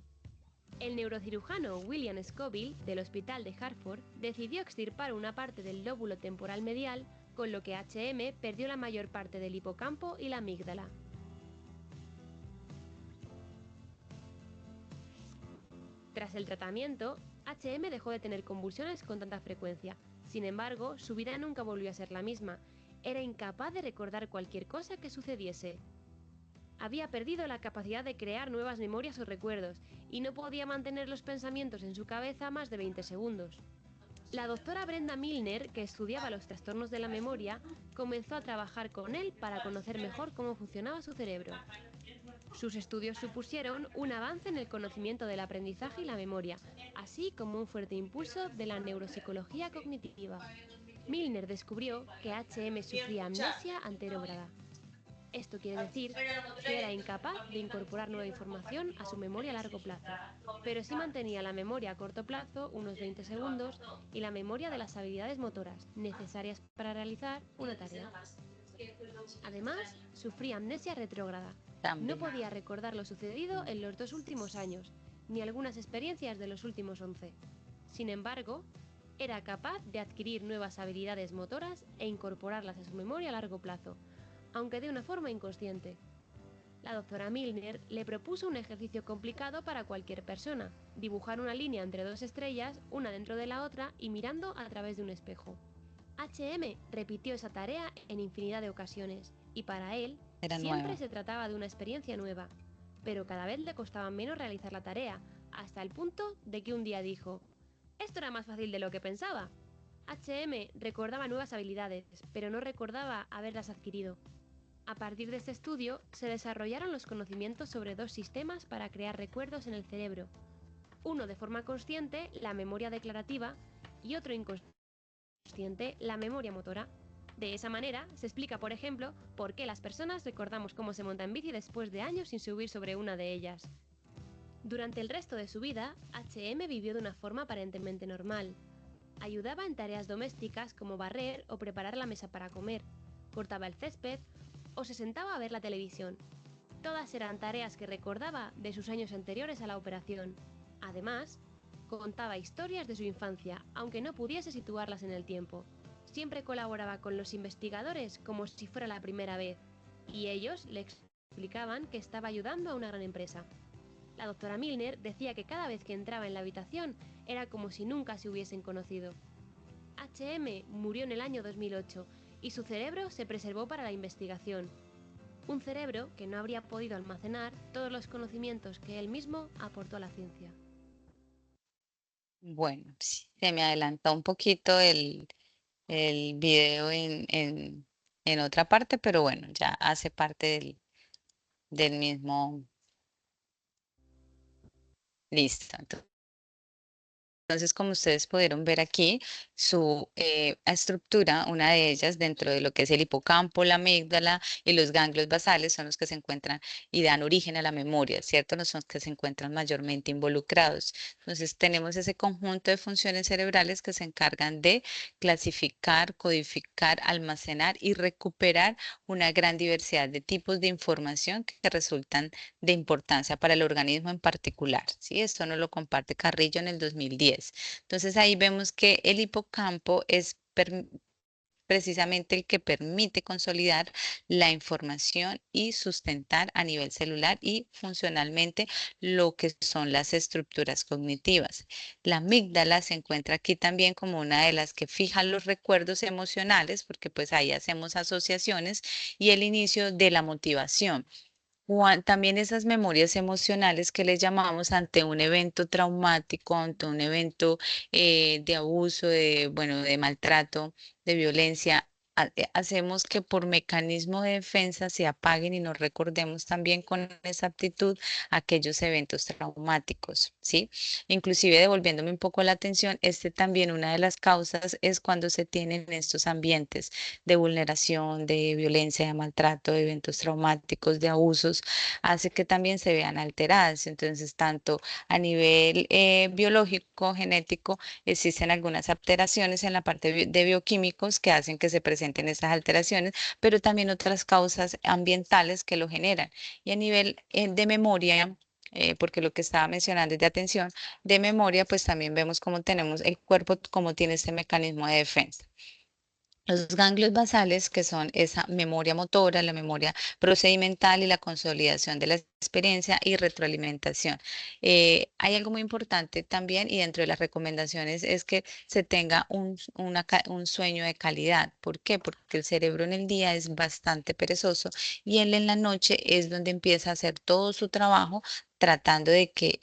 El neurocirujano William Scoville, del Hospital de Hartford, decidió extirpar una parte del lóbulo temporal medial, con lo que H.M. perdió la mayor parte del hipocampo y la amígdala. Tras el tratamiento, H.M. dejó de tener convulsiones con tanta frecuencia. Sin embargo, su vida nunca volvió a ser la misma. Era incapaz de recordar cualquier cosa que sucediese. Había perdido la capacidad de crear nuevas memorias o recuerdos y no podía mantener los pensamientos en su cabeza más de 20 segundos. La doctora Brenda Milner, que estudiaba los trastornos de la memoria, comenzó a trabajar con él para conocer mejor cómo funcionaba su cerebro. Sus estudios supusieron un avance en el conocimiento del aprendizaje y la memoria, así como un fuerte impulso de la neuropsicología cognitiva. Milner descubrió que H.M. sufría amnesia anterógrada. Esto quiere decir que era incapaz de incorporar nueva información a su memoria a largo plazo, pero sí mantenía la memoria a corto plazo, unos 20 segundos, y la memoria de las habilidades motoras necesarias para realizar una tarea. Además, sufría amnesia retrógrada. No podía recordar lo sucedido en los 2 últimos años, ni algunas experiencias de los últimos 11. Sin embargo, era capaz de adquirir nuevas habilidades motoras e incorporarlas a su memoria a largo plazo, aunque de una forma inconsciente. La doctora Milner le propuso un ejercicio complicado para cualquier persona: dibujar una línea entre 2 estrellas, una dentro de la otra y mirando a través de un espejo. H.M. repitió esa tarea en infinidad de ocasiones, y para él siempre se trataba de una experiencia nueva, pero cada vez le costaba menos realizar la tarea, hasta el punto de que un día dijo: «Esto era más fácil de lo que pensaba». H.M. recordaba nuevas habilidades, pero no recordaba haberlas adquirido. A partir de este estudio, se desarrollaron los conocimientos sobre 2 sistemas para crear recuerdos en el cerebro. Uno de forma consciente, la memoria declarativa, y otro inconsciente, la memoria motora. De esa manera, se explica, por ejemplo, por qué las personas recordamos cómo se monta en bici después de años sin subir sobre una de ellas. Durante el resto de su vida, H.M. vivió de una forma aparentemente normal. Ayudaba en tareas domésticas como barrer o preparar la mesa para comer, cortaba el césped o se sentaba a ver la televisión. Todas eran tareas que recordaba de sus años anteriores a la operación. Además, contaba historias de su infancia, aunque no pudiese situarlas en el tiempo. Siempre colaboraba con los investigadores como si fuera la primera vez, y ellos le explicaban que estaba ayudando a una gran empresa. La doctora Milner decía que cada vez que entraba en la habitación era como si nunca se hubiesen conocido. H.M. murió en el año 2008 y su cerebro se preservó para la investigación. Un cerebro que no habría podido almacenar todos los conocimientos que él mismo aportó a la ciencia. Bueno, sí, se me adelantó un poquito el video en otra parte, pero bueno, ya hace parte del mismo. Listo. Entonces, como ustedes pudieron ver aquí, su estructura, una de ellas dentro de lo que es el hipocampo, la amígdala y los ganglios basales son los que se encuentran y dan origen a la memoria, ¿cierto? No son los que se encuentran mayormente involucrados. Entonces, tenemos ese conjunto de funciones cerebrales que se encargan de clasificar, codificar, almacenar y recuperar una gran diversidad de tipos de información que resultan de importancia para el organismo en particular, ¿sí? Esto nos lo comparte Carrillo en el 2010. Entonces ahí vemos que el hipocampo es precisamente el que permite consolidar la información y sustentar a nivel celular y funcionalmente lo que son las estructuras cognitivas. La amígdala se encuentra aquí también como una de las que fija los recuerdos emocionales, porque pues ahí hacemos asociaciones y el inicio de la motivación. También esas memorias emocionales que les llamamos ante un evento traumático, ante un evento de abuso, de maltrato, de violencia, hacemos que por mecanismo de defensa se apaguen y nos recordemos también con exactitud aquellos eventos traumáticos, ¿sí? Inclusive devolviéndome un poco la atención, también una de las causas es cuando se tienen estos ambientes de vulneración, de violencia, de maltrato, de eventos traumáticos, de abusos, hace que también se vean alteradas. Entonces, tanto a nivel biológico, genético, existen algunas alteraciones en la parte de bioquímicos que hacen que se presenten estas alteraciones, pero también otras causas ambientales que lo generan. Y a nivel de memoria, porque lo que estaba mencionando es de atención, de memoria, pues también vemos cómo tenemos el cuerpo, cómo tiene este mecanismo de defensa. Los ganglios basales, que son esa memoria motora, la memoria procedimental y la consolidación de la experiencia y retroalimentación. Hay algo muy importante también y dentro de las recomendaciones es que se tenga un sueño de calidad. ¿Por qué? Porque el cerebro en el día es bastante perezoso y él en la noche es donde empieza a hacer todo su trabajo tratando de que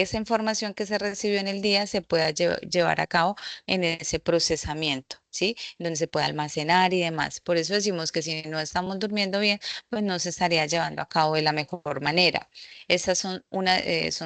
esa información que se recibió en el día se pueda llevar a cabo en ese procesamiento, ¿sí? Donde se puede almacenar y demás. Por eso decimos que si no estamos durmiendo bien, pues no se estaría llevando a cabo de la mejor manera. Esas son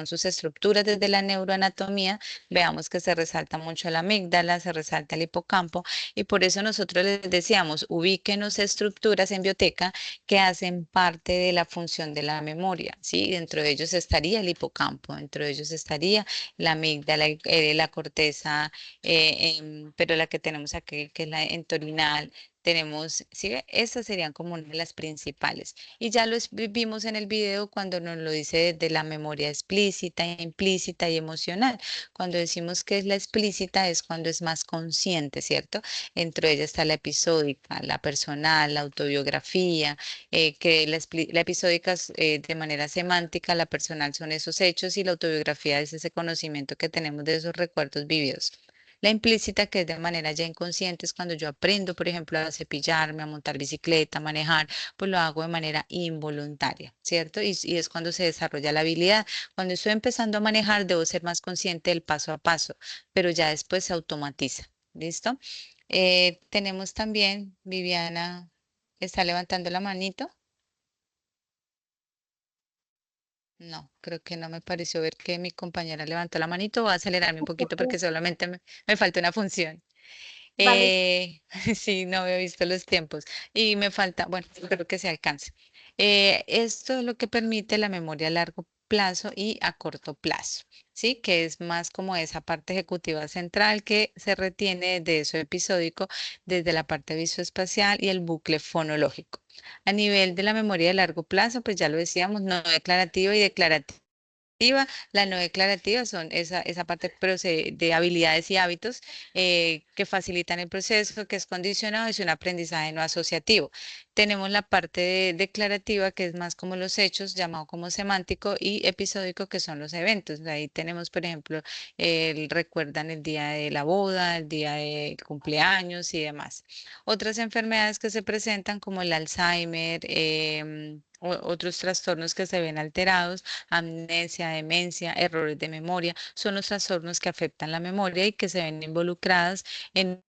sus estructuras desde la neuroanatomía. Veamos que se resalta mucho la amígdala, se resalta el hipocampo y por eso nosotros les decíamos, ubíquenos estructuras en bioteca que hacen parte de la función de la memoria, ¿sí? Dentro de ellos estaría el hipocampo, dentro de ellos estaría la amígdala, la corteza, pero la que tenemos aquí, que es la entorhinal, tenemos, ¿sí ve? Estas serían como una de las principales. Y ya vimos en el video cuando nos lo dice desde la memoria explícita, implícita y emocional. Cuando decimos que es la explícita es cuando es más consciente, ¿cierto? Dentro de ella está la episódica, la personal, la autobiografía, que la episódica es de manera semántica, la personal son esos hechos y la autobiografía es ese conocimiento que tenemos de esos recuerdos vividos. La implícita, que es de manera ya inconsciente, es cuando yo aprendo, por ejemplo, a cepillarme, a montar bicicleta, a manejar, pues lo hago de manera involuntaria, ¿cierto? Y es cuando se desarrolla la habilidad. Cuando estoy empezando a manejar, debo ser más consciente del paso a paso, pero ya después se automatiza. ¿Listo? Tenemos también, Viviana, está levantando la manito. No, creo que no me pareció ver que mi compañera levantó la manito. Voy a acelerarme un poquito porque solamente me falta una función. Vale. Sí, no había visto los tiempos y me falta, bueno, espero que se alcance. Esto es lo que permite la memoria a largo plazo y a corto plazo, ¿sí? Que es más como esa parte ejecutiva central que se retiene de eso episódico desde la parte visoespacial y el bucle fonológico. A nivel de la memoria de largo plazo, pues ya lo decíamos, no declarativa y declarativa. La no declarativa son esa parte de habilidades y hábitos que facilitan el proceso, que es condicionado, es un aprendizaje no asociativo. Tenemos la parte declarativa, que es más como los hechos, llamado como semántico, y episódico, que son los eventos. Ahí tenemos, por ejemplo, recuerdan el día de la boda, el día de cumpleaños y demás. Otras enfermedades que se presentan, como el Alzheimer, otros trastornos que se ven alterados, amnesia, demencia, errores de memoria, son los trastornos que afectan la memoria y que se ven involucradas en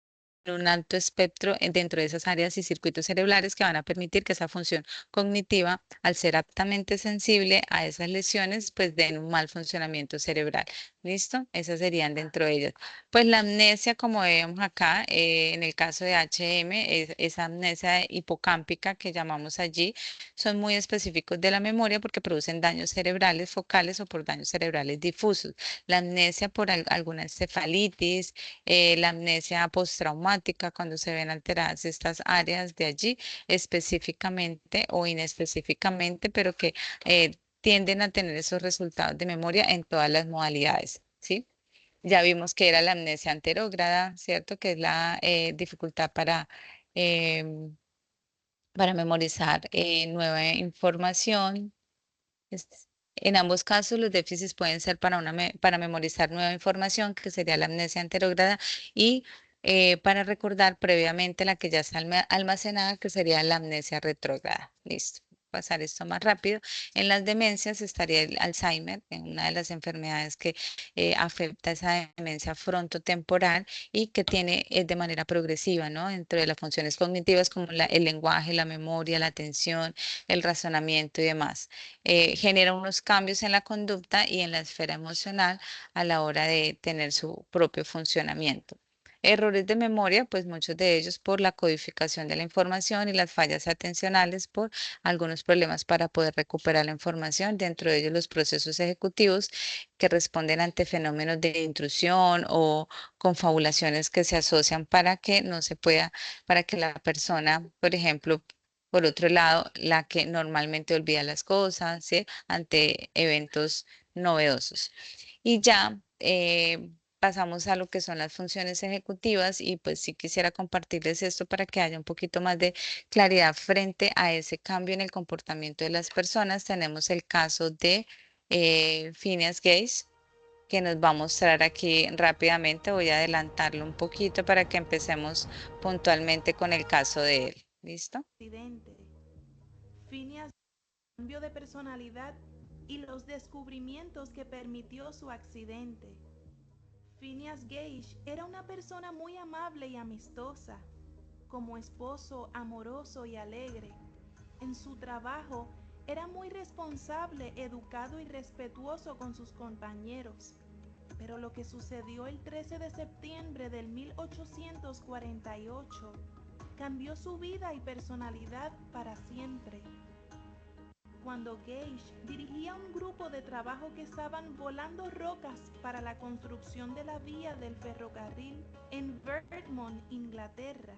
un alto espectro dentro de esas áreas y circuitos cerebrales que van a permitir que esa función cognitiva, al ser aptamente sensible a esas lesiones, pues den un mal funcionamiento cerebral. ¿Listo? Esas serían dentro de ellas. Pues la amnesia, como vemos acá, en el caso de HM, es esa amnesia hipocámpica que llamamos allí, son muy específicos de la memoria porque producen daños cerebrales focales o por daños cerebrales difusos. La amnesia por alguna encefalitis, la amnesia postraumática, cuando se ven alteradas estas áreas de allí específicamente o inespecíficamente, pero que tienden a tener esos resultados de memoria en todas las modalidades, ¿sí? Ya vimos que era la amnesia anterógrada, ¿cierto? Que es la dificultad em, para memorizar nueva información. En ambos casos, los déficits pueden ser para memorizar nueva información, que sería la amnesia anterógrada, y para recordar previamente la que ya está almacenada, que sería la amnesia retrógrada. Listo. pasar esto más rápido. En las demencias estaría el Alzheimer, una de las enfermedades que afecta esa demencia frontotemporal y que tiene de manera progresiva, ¿no? Dentro de las funciones cognitivas como el lenguaje, la memoria, la atención, el razonamiento y demás. Genera unos cambios en la conducta y en la esfera emocional a la hora de tener su propio funcionamiento. Errores de memoria, pues muchos de ellos por la codificación de la información y las fallas atencionales por algunos problemas para poder recuperar la información, dentro de ellos los procesos ejecutivos que responden ante fenómenos de intrusión o confabulaciones que se asocian para que no se pueda, para que la persona, por ejemplo, por otro lado, la que normalmente olvida las cosas, ¿sí? Ante eventos novedosos. Y ya pasamos a lo que son las funciones ejecutivas y pues sí quisiera compartirles esto para que haya un poquito más de claridad frente a ese cambio en el comportamiento de las personas. Tenemos el caso de Phineas Gage, que nos va a mostrar aquí rápidamente. Voy a adelantarlo un poquito para que empecemos puntualmente con el caso de él. ¿Listo? Phineas cambio de personalidad y los descubrimientos que permitió su accidente. Phineas Gage era una persona muy amable y amistosa, como esposo amoroso y alegre. En su trabajo era muy responsable, educado y respetuoso con sus compañeros. Pero lo que sucedió el 13 de septiembre del 1848 cambió su vida y personalidad para siempre. Cuando Gage dirigía un grupo de trabajo que estaban volando rocas para la construcción de la vía del ferrocarril en Vermont, Inglaterra.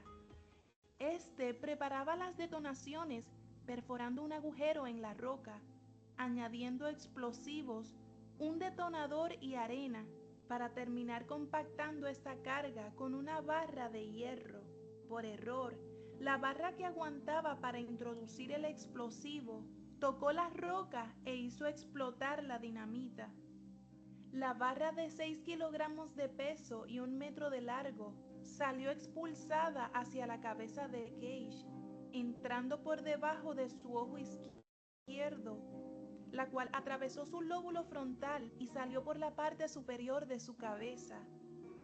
Este preparaba las detonaciones perforando un agujero en la roca, añadiendo explosivos, un detonador y arena para terminar compactando esta carga con una barra de hierro. Por error, la barra que aguantaba para introducir el explosivo tocó la roca e hizo explotar la dinamita. La barra de 6 kilogramos de peso y 1 metro de largo salió expulsada hacia la cabeza de Gage, entrando por debajo de su ojo izquierdo, la cual atravesó su lóbulo frontal y salió por la parte superior de su cabeza.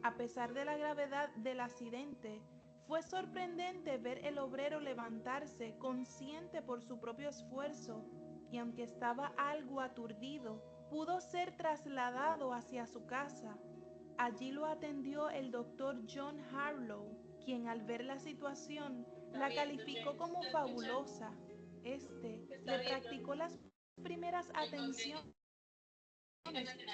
A pesar de la gravedad del accidente, fue sorprendente ver el obrero levantarse consciente por su propio esfuerzo y aunque estaba algo aturdido, pudo ser trasladado hacia su casa. Allí lo atendió el doctor John Harlow, quien al ver la situación la calificó como fabulosa. Este le practicó las primeras atenciones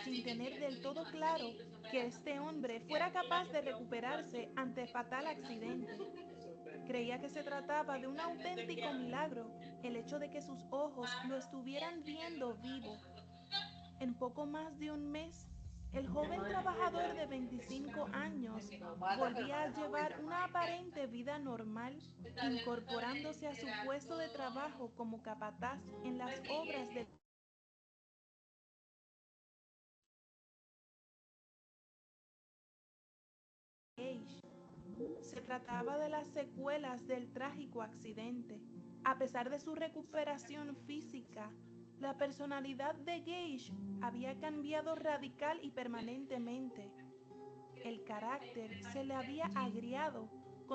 sin tener del todo claro que este hombre fuera capaz de recuperarse ante fatal accidente. Creía que se trataba de un auténtico milagro el hecho de que sus ojos lo estuvieran viendo vivo. En poco más de un mes, el joven trabajador de 25 años volvía a llevar una aparente vida normal, incorporándose a su puesto de trabajo como capataz en las obras de Gage. Se trataba de las secuelas del trágico accidente. A pesar de su recuperación física, la personalidad de Gage había cambiado radical y permanentemente. El carácter se le había agriado,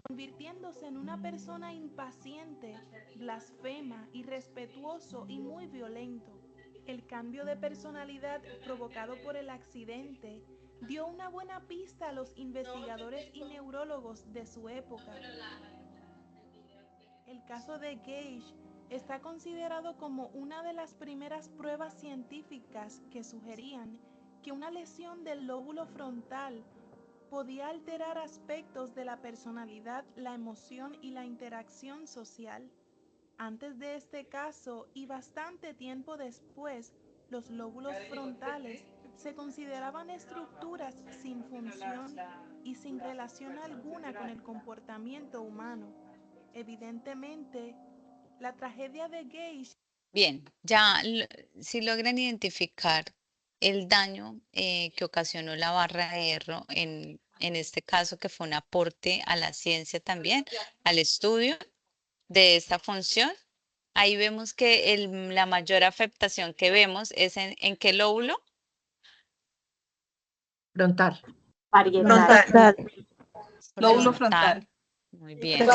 convirtiéndose en una persona impaciente, blasfema, irrespetuoso y muy violento. El cambio de personalidad provocado por el accidente dio una buena pista a los investigadores y neurólogos de su época. El caso de Gage está considerado como una de las primeras pruebas científicas que sugerían que una lesión del lóbulo frontal podía alterar aspectos de la personalidad, la emoción y la interacción social. Antes de este caso y bastante tiempo después, los lóbulos frontales se consideraban estructuras sin función y sin relación alguna con el comportamiento humano. Evidentemente, la tragedia de Gage. Bien, ya si logran identificar el daño que ocasionó la barra de hierro en este caso, que fue un aporte a la ciencia también, al estudio de esta función. Ahí vemos que la mayor afectación que vemos es en qué lóbulo. Frontal. Frontal. Lóbulo Frontal. frontal. Muy bien.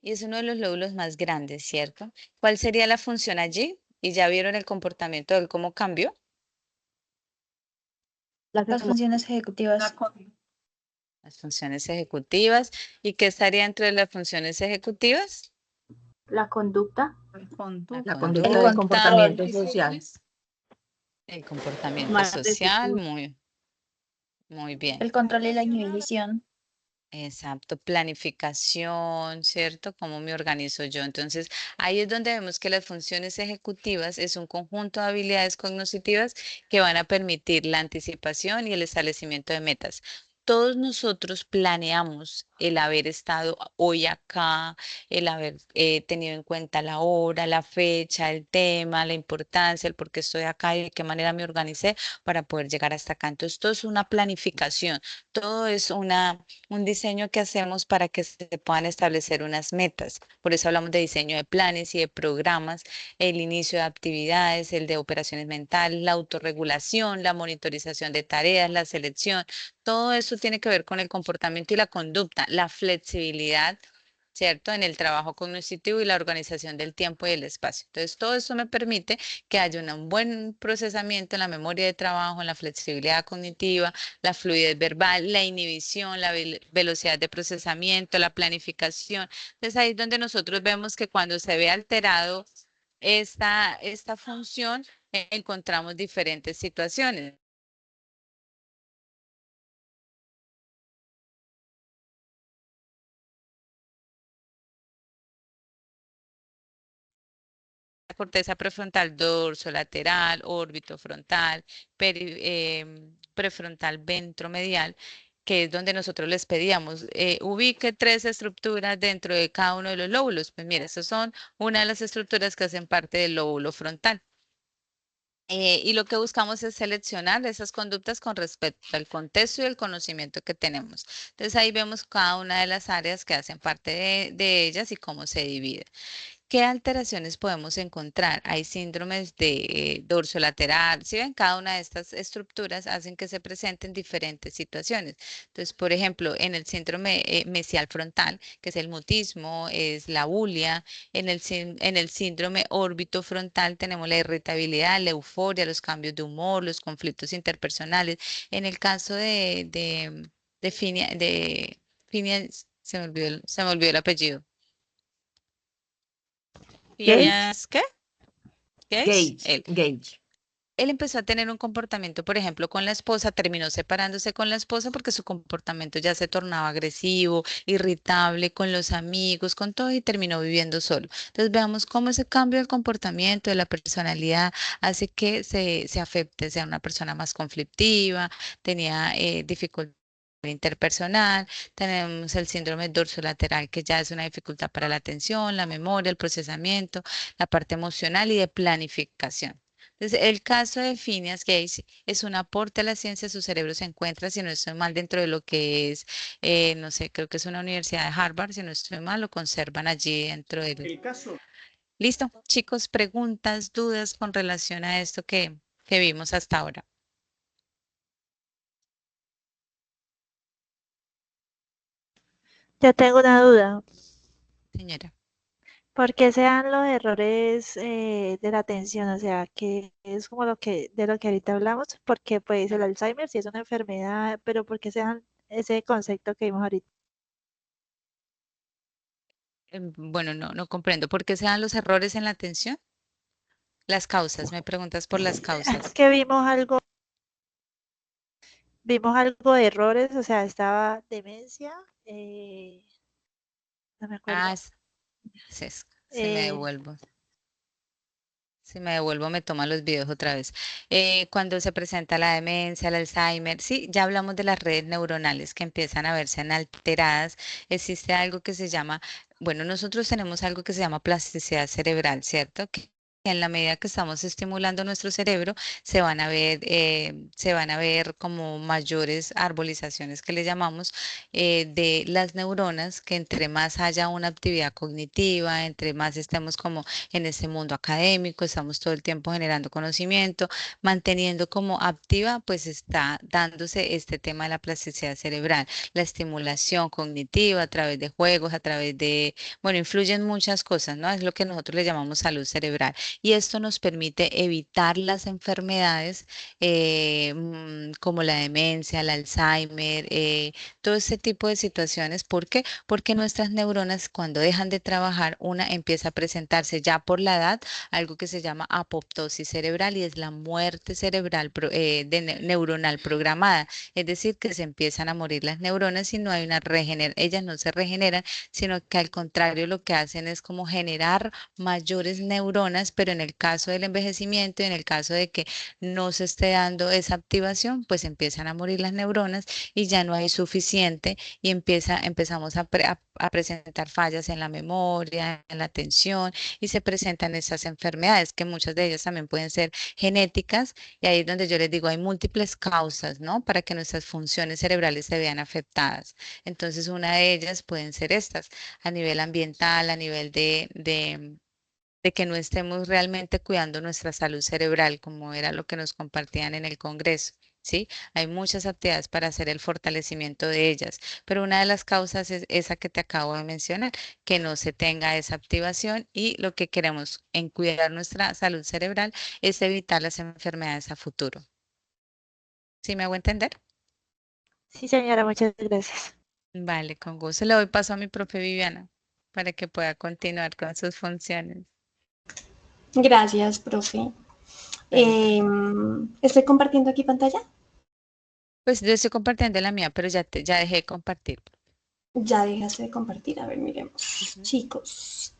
Y es uno de los lóbulos más grandes, ¿cierto? ¿Cuál sería la función allí? Y ya vieron el comportamiento de él, cómo cambió. Las funciones ejecutivas. Las funciones ejecutivas. ¿Y qué estaría entre las funciones ejecutivas? La conducta. La conducta del comportamiento social. El comportamiento social, muy bien. El control y la inhibición. Exacto, planificación, ¿cierto? ¿Cómo me organizo yo? Entonces, ahí es donde vemos que las funciones ejecutivas es un conjunto de habilidades cognitivas que van a permitir la anticipación y el establecimiento de metas. Todos nosotros planeamos el haber estado hoy acá, el haber tenido en cuenta la hora, la fecha, el tema, la importancia, el por qué estoy acá y de qué manera me organicé para poder llegar hasta acá. Entonces, todo es una planificación, todo es un diseño que hacemos para que se puedan establecer unas metas. Por eso hablamos de diseño de planes y de programas, el inicio de actividades, el de operaciones mentales, la autorregulación, la monitorización de tareas, la selección. Todo eso tiene que ver con el comportamiento y la conducta, la flexibilidad, ¿cierto? En el trabajo cognitivo y la organización del tiempo y el espacio. Entonces, todo eso me permite que haya un buen procesamiento en la memoria de trabajo, en la flexibilidad cognitiva, la fluidez verbal, la inhibición, la velocidad de procesamiento, la planificación. Entonces, ahí es donde nosotros vemos que cuando se ve alterado esta función, encontramos diferentes situaciones. Corteza prefrontal, dorso lateral, órbito frontal, prefrontal ventromedial, que es donde nosotros les pedíamos, ubique 3 estructuras dentro de cada uno de los lóbulos. Pues mira, esas son una de las estructuras que hacen parte del lóbulo frontal. Y lo que buscamos es seleccionar esas conductas con respecto al contexto y el conocimiento que tenemos. Entonces ahí vemos cada una de las áreas que hacen parte de ellas y cómo se divide. ¿Qué alteraciones podemos encontrar? Hay síndromes de dorso lateral. Si ven, cada una de estas estructuras hacen que se presenten diferentes situaciones. Entonces, por ejemplo, en el síndrome mesial frontal, que es el mutismo, es la bulia. En el síndrome órbito frontal tenemos la irritabilidad, la euforia, los cambios de humor, los conflictos interpersonales. En el caso de Phineas, se me olvidó el apellido. Gage. ¿Qué? Gage. Él empezó a tener un comportamiento, por ejemplo, con la esposa, terminó separándose con la esposa porque su comportamiento ya se tornaba agresivo, irritable con los amigos, con todo y terminó viviendo solo. Entonces veamos cómo ese cambio del comportamiento, de la personalidad, hace que se afecte, sea una persona más conflictiva, tenía dificultad interpersonal, tenemos el síndrome dorsolateral que ya es una dificultad para la atención, la memoria, el procesamiento, la parte emocional y de planificación. Entonces, el caso de Phineas Gage es un aporte a la ciencia, su cerebro se encuentra, si no estoy mal, dentro de lo que es, no sé, creo que es una universidad de Harvard, si no estoy mal, lo conservan allí dentro del... El caso. Listo, chicos, preguntas, dudas con relación a esto que vimos hasta ahora. Yo tengo una duda. Señora. ¿Por qué se dan los errores de la atención? O sea, que es como de lo que ahorita hablamos, porque pues el Alzheimer sí es una enfermedad, pero ¿por qué se dan ese concepto que vimos ahorita? Bueno, no comprendo. ¿Por qué se dan los errores en la atención? Las causas, me preguntas por las causas. Es que vimos algo de errores, o sea, estaba demencia, no me acuerdo. Ah, si me devuelvo. Si me devuelvo, me toman los videos otra vez. Cuando se presenta la demencia, el Alzheimer, sí, ya hablamos de las redes neuronales que empiezan a verse alteradas. Existe algo que se llama, bueno, nosotros tenemos algo que se llama plasticidad cerebral, ¿cierto? Que en la medida que estamos estimulando nuestro cerebro, se van a ver como mayores arbolizaciones que le llamamos de las neuronas, que entre más haya una actividad cognitiva, entre más estemos como en este mundo académico, estamos todo el tiempo generando conocimiento, manteniendo como activa, pues está dándose este tema de la plasticidad cerebral, la estimulación cognitiva a través de juegos, a través de, bueno, influyen muchas cosas, ¿no? Es lo que nosotros le llamamos salud cerebral. Y esto nos permite evitar las enfermedades como la demencia, el Alzheimer, todo este tipo de situaciones. ¿Por qué? Porque nuestras neuronas, cuando dejan de trabajar, una empieza a presentarse ya por la edad algo que se llama apoptosis cerebral, y es la muerte cerebral neuronal programada. Es decir, que se empiezan a morir las neuronas y no hay una regeneración. Ellas no se regeneran, sino que al contrario lo que hacen es como generar mayores neuronas, pero en el caso del envejecimiento y en el caso de que no se esté dando esa activación, pues empiezan a morir las neuronas y ya no hay suficiente, y empezamos a presentar fallas en la memoria, en la atención, y se presentan esas enfermedades, que muchas de ellas también pueden ser genéticas, y ahí es donde yo les digo, hay múltiples causas, ¿no? Para que nuestras funciones cerebrales se vean afectadas. Entonces, una de ellas pueden ser estas, a nivel ambiental, a nivel de que no estemos realmente cuidando nuestra salud cerebral, como era lo que nos compartían en el Congreso, ¿sí? Hay muchas actividades para hacer el fortalecimiento de ellas, pero una de las causas es esa que te acabo de mencionar, que no se tenga esa activación, y lo que queremos en cuidar nuestra salud cerebral es evitar las enfermedades a futuro. ¿Sí me hago entender? Sí, señora, muchas gracias. Vale, con gusto. Le doy paso a mi profe Viviana para que pueda continuar con sus funciones. Gracias, profe. ¿Estoy compartiendo aquí pantalla? Pues yo estoy compartiendo la mía, pero ya dejé de compartir. Ya dejaste de compartir. A ver, miremos. Chicos,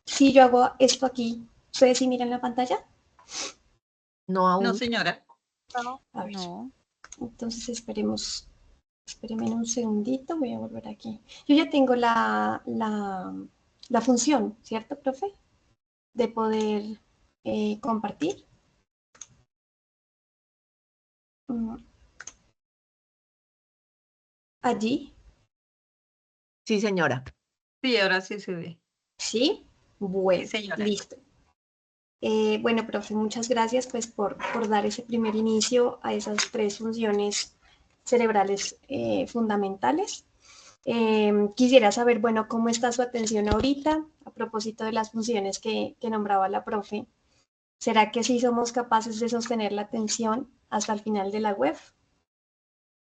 si yo hago esto aquí, ¿ustedes sí miran la pantalla? No aún. No, señora. No. A ver. Entonces espérenme un segundito, voy a volver aquí. Yo ya tengo la función, ¿cierto, profe? De poder compartir. Allí. Sí, señora. Sí, ahora sí se ve. ¿Sí? Bueno, Sí, señora. listo. Bueno, profe, muchas gracias pues por dar ese primer inicio a esas 3 funciones cerebrales fundamentales. Quisiera saber, bueno, cómo está su atención ahorita a propósito de las funciones que nombraba la profe. ¿Será que sí somos capaces de sostener la atención hasta el final de la web?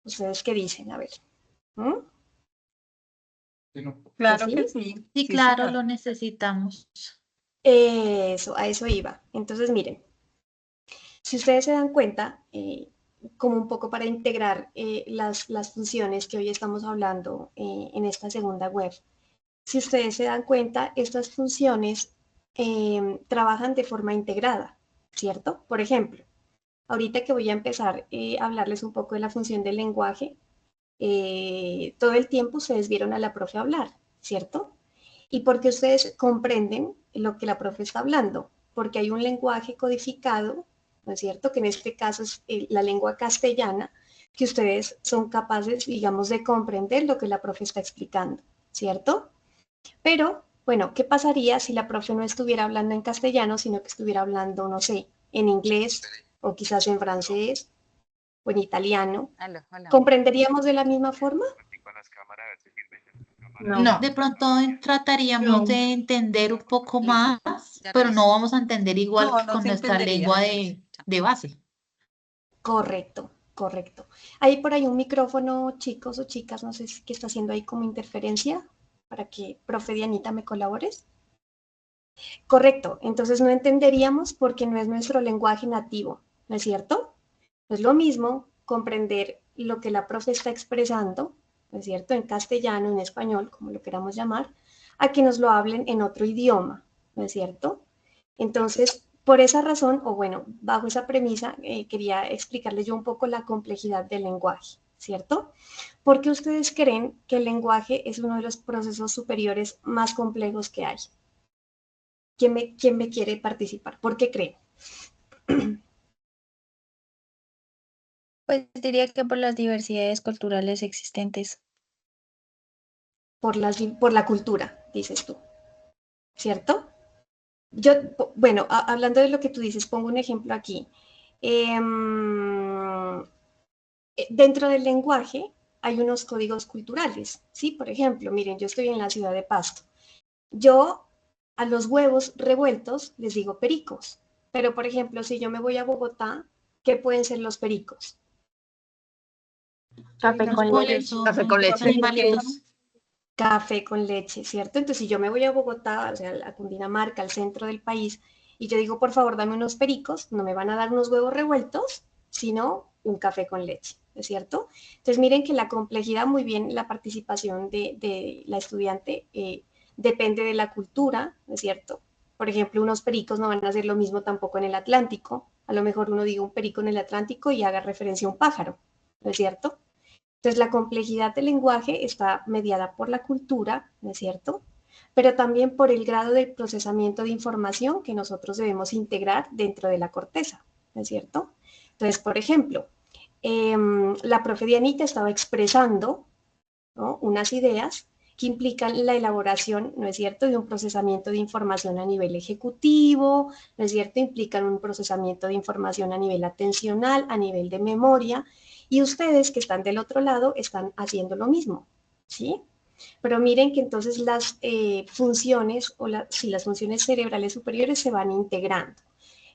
¿Ustedes qué dicen? A ver. Claro ¿Sí? que sí. Sí, claro, lo necesitamos. Eso, a eso iba. Entonces, miren, si ustedes se dan cuenta, como un poco para integrar las funciones que hoy estamos hablando en esta segunda web, si ustedes se dan cuenta, estas funciones trabajan de forma integrada, ¿cierto? Por ejemplo, ahorita que voy a empezar a hablarles un poco de la función del lenguaje, todo el tiempo ustedes vieron a la profe hablar, ¿cierto? Y porque ustedes comprenden lo que la profe está hablando, porque hay un lenguaje codificado, ¿no es cierto? Que en este caso es la lengua castellana, que ustedes son capaces, digamos, de comprender lo que la profe está explicando, ¿cierto? Pero, bueno, ¿qué pasaría si la profe no estuviera hablando en castellano, sino que estuviera hablando, no sé, en inglés o quizás en francés o en italiano? ¿Comprenderíamos de la misma forma? No. De pronto trataríamos de entender un poco más, pero no vamos a entender igual que con nuestra lengua de base. Correcto, correcto. Hay por ahí un micrófono, chicos o chicas, no sé qué está haciendo ahí como interferencia, para que, profe Dianita, me colabores. Correcto, entonces no entenderíamos porque no es nuestro lenguaje nativo, ¿no es cierto? No es lo mismo comprender lo que la profe está expresando, ¿no es cierto?, en castellano, en español, como lo queramos llamar, a que nos lo hablen en otro idioma, ¿no es cierto? Entonces, por esa razón, o bueno, bajo esa premisa, quería explicarles yo un poco la complejidad del lenguaje, ¿cierto? Porque ustedes creen que el lenguaje es uno de los procesos superiores más complejos que hay. ¿Quién me quiere participar? ¿Por qué creen? Pues diría que por las diversidades culturales existentes. Por la cultura, dices tú, ¿cierto? Yo, bueno, hablando de lo que tú dices, pongo un ejemplo aquí. Dentro del lenguaje hay unos códigos culturales, ¿sí? Por ejemplo, miren, yo estoy en la ciudad de Pasto. Yo a los huevos revueltos les digo pericos, pero por ejemplo, si yo me voy a Bogotá, ¿qué pueden ser los pericos? Café con leche. Café con leche. Animalitos. Café con leche, ¿cierto? Entonces, si yo me voy a Bogotá, o sea, a Cundinamarca, al centro del país, y yo digo, por favor, dame unos pericos, no me van a dar unos huevos revueltos, sino un café con leche, ¿es cierto? Entonces, miren que la complejidad, muy bien, la participación de la estudiante depende de la cultura, ¿no es cierto? Por ejemplo, unos pericos no van a hacer lo mismo tampoco en el Atlántico. A lo mejor uno diga un perico en el Atlántico y haga referencia a un pájaro, ¿no es cierto? Entonces, la complejidad del lenguaje está mediada por la cultura, ¿no es cierto? Pero también por el grado de procesamiento de información que nosotros debemos integrar dentro de la corteza, ¿no es cierto? Entonces, por ejemplo, la profe Dianita estaba expresando, ¿no?, unas ideas que implican la elaboración, ¿no es cierto?, de un procesamiento de información a nivel ejecutivo, ¿no es cierto?, implican un procesamiento de información a nivel atencional, a nivel de memoria, y ustedes que están del otro lado están haciendo lo mismo, ¿sí? Pero miren que entonces las funciones, las funciones cerebrales superiores se van integrando.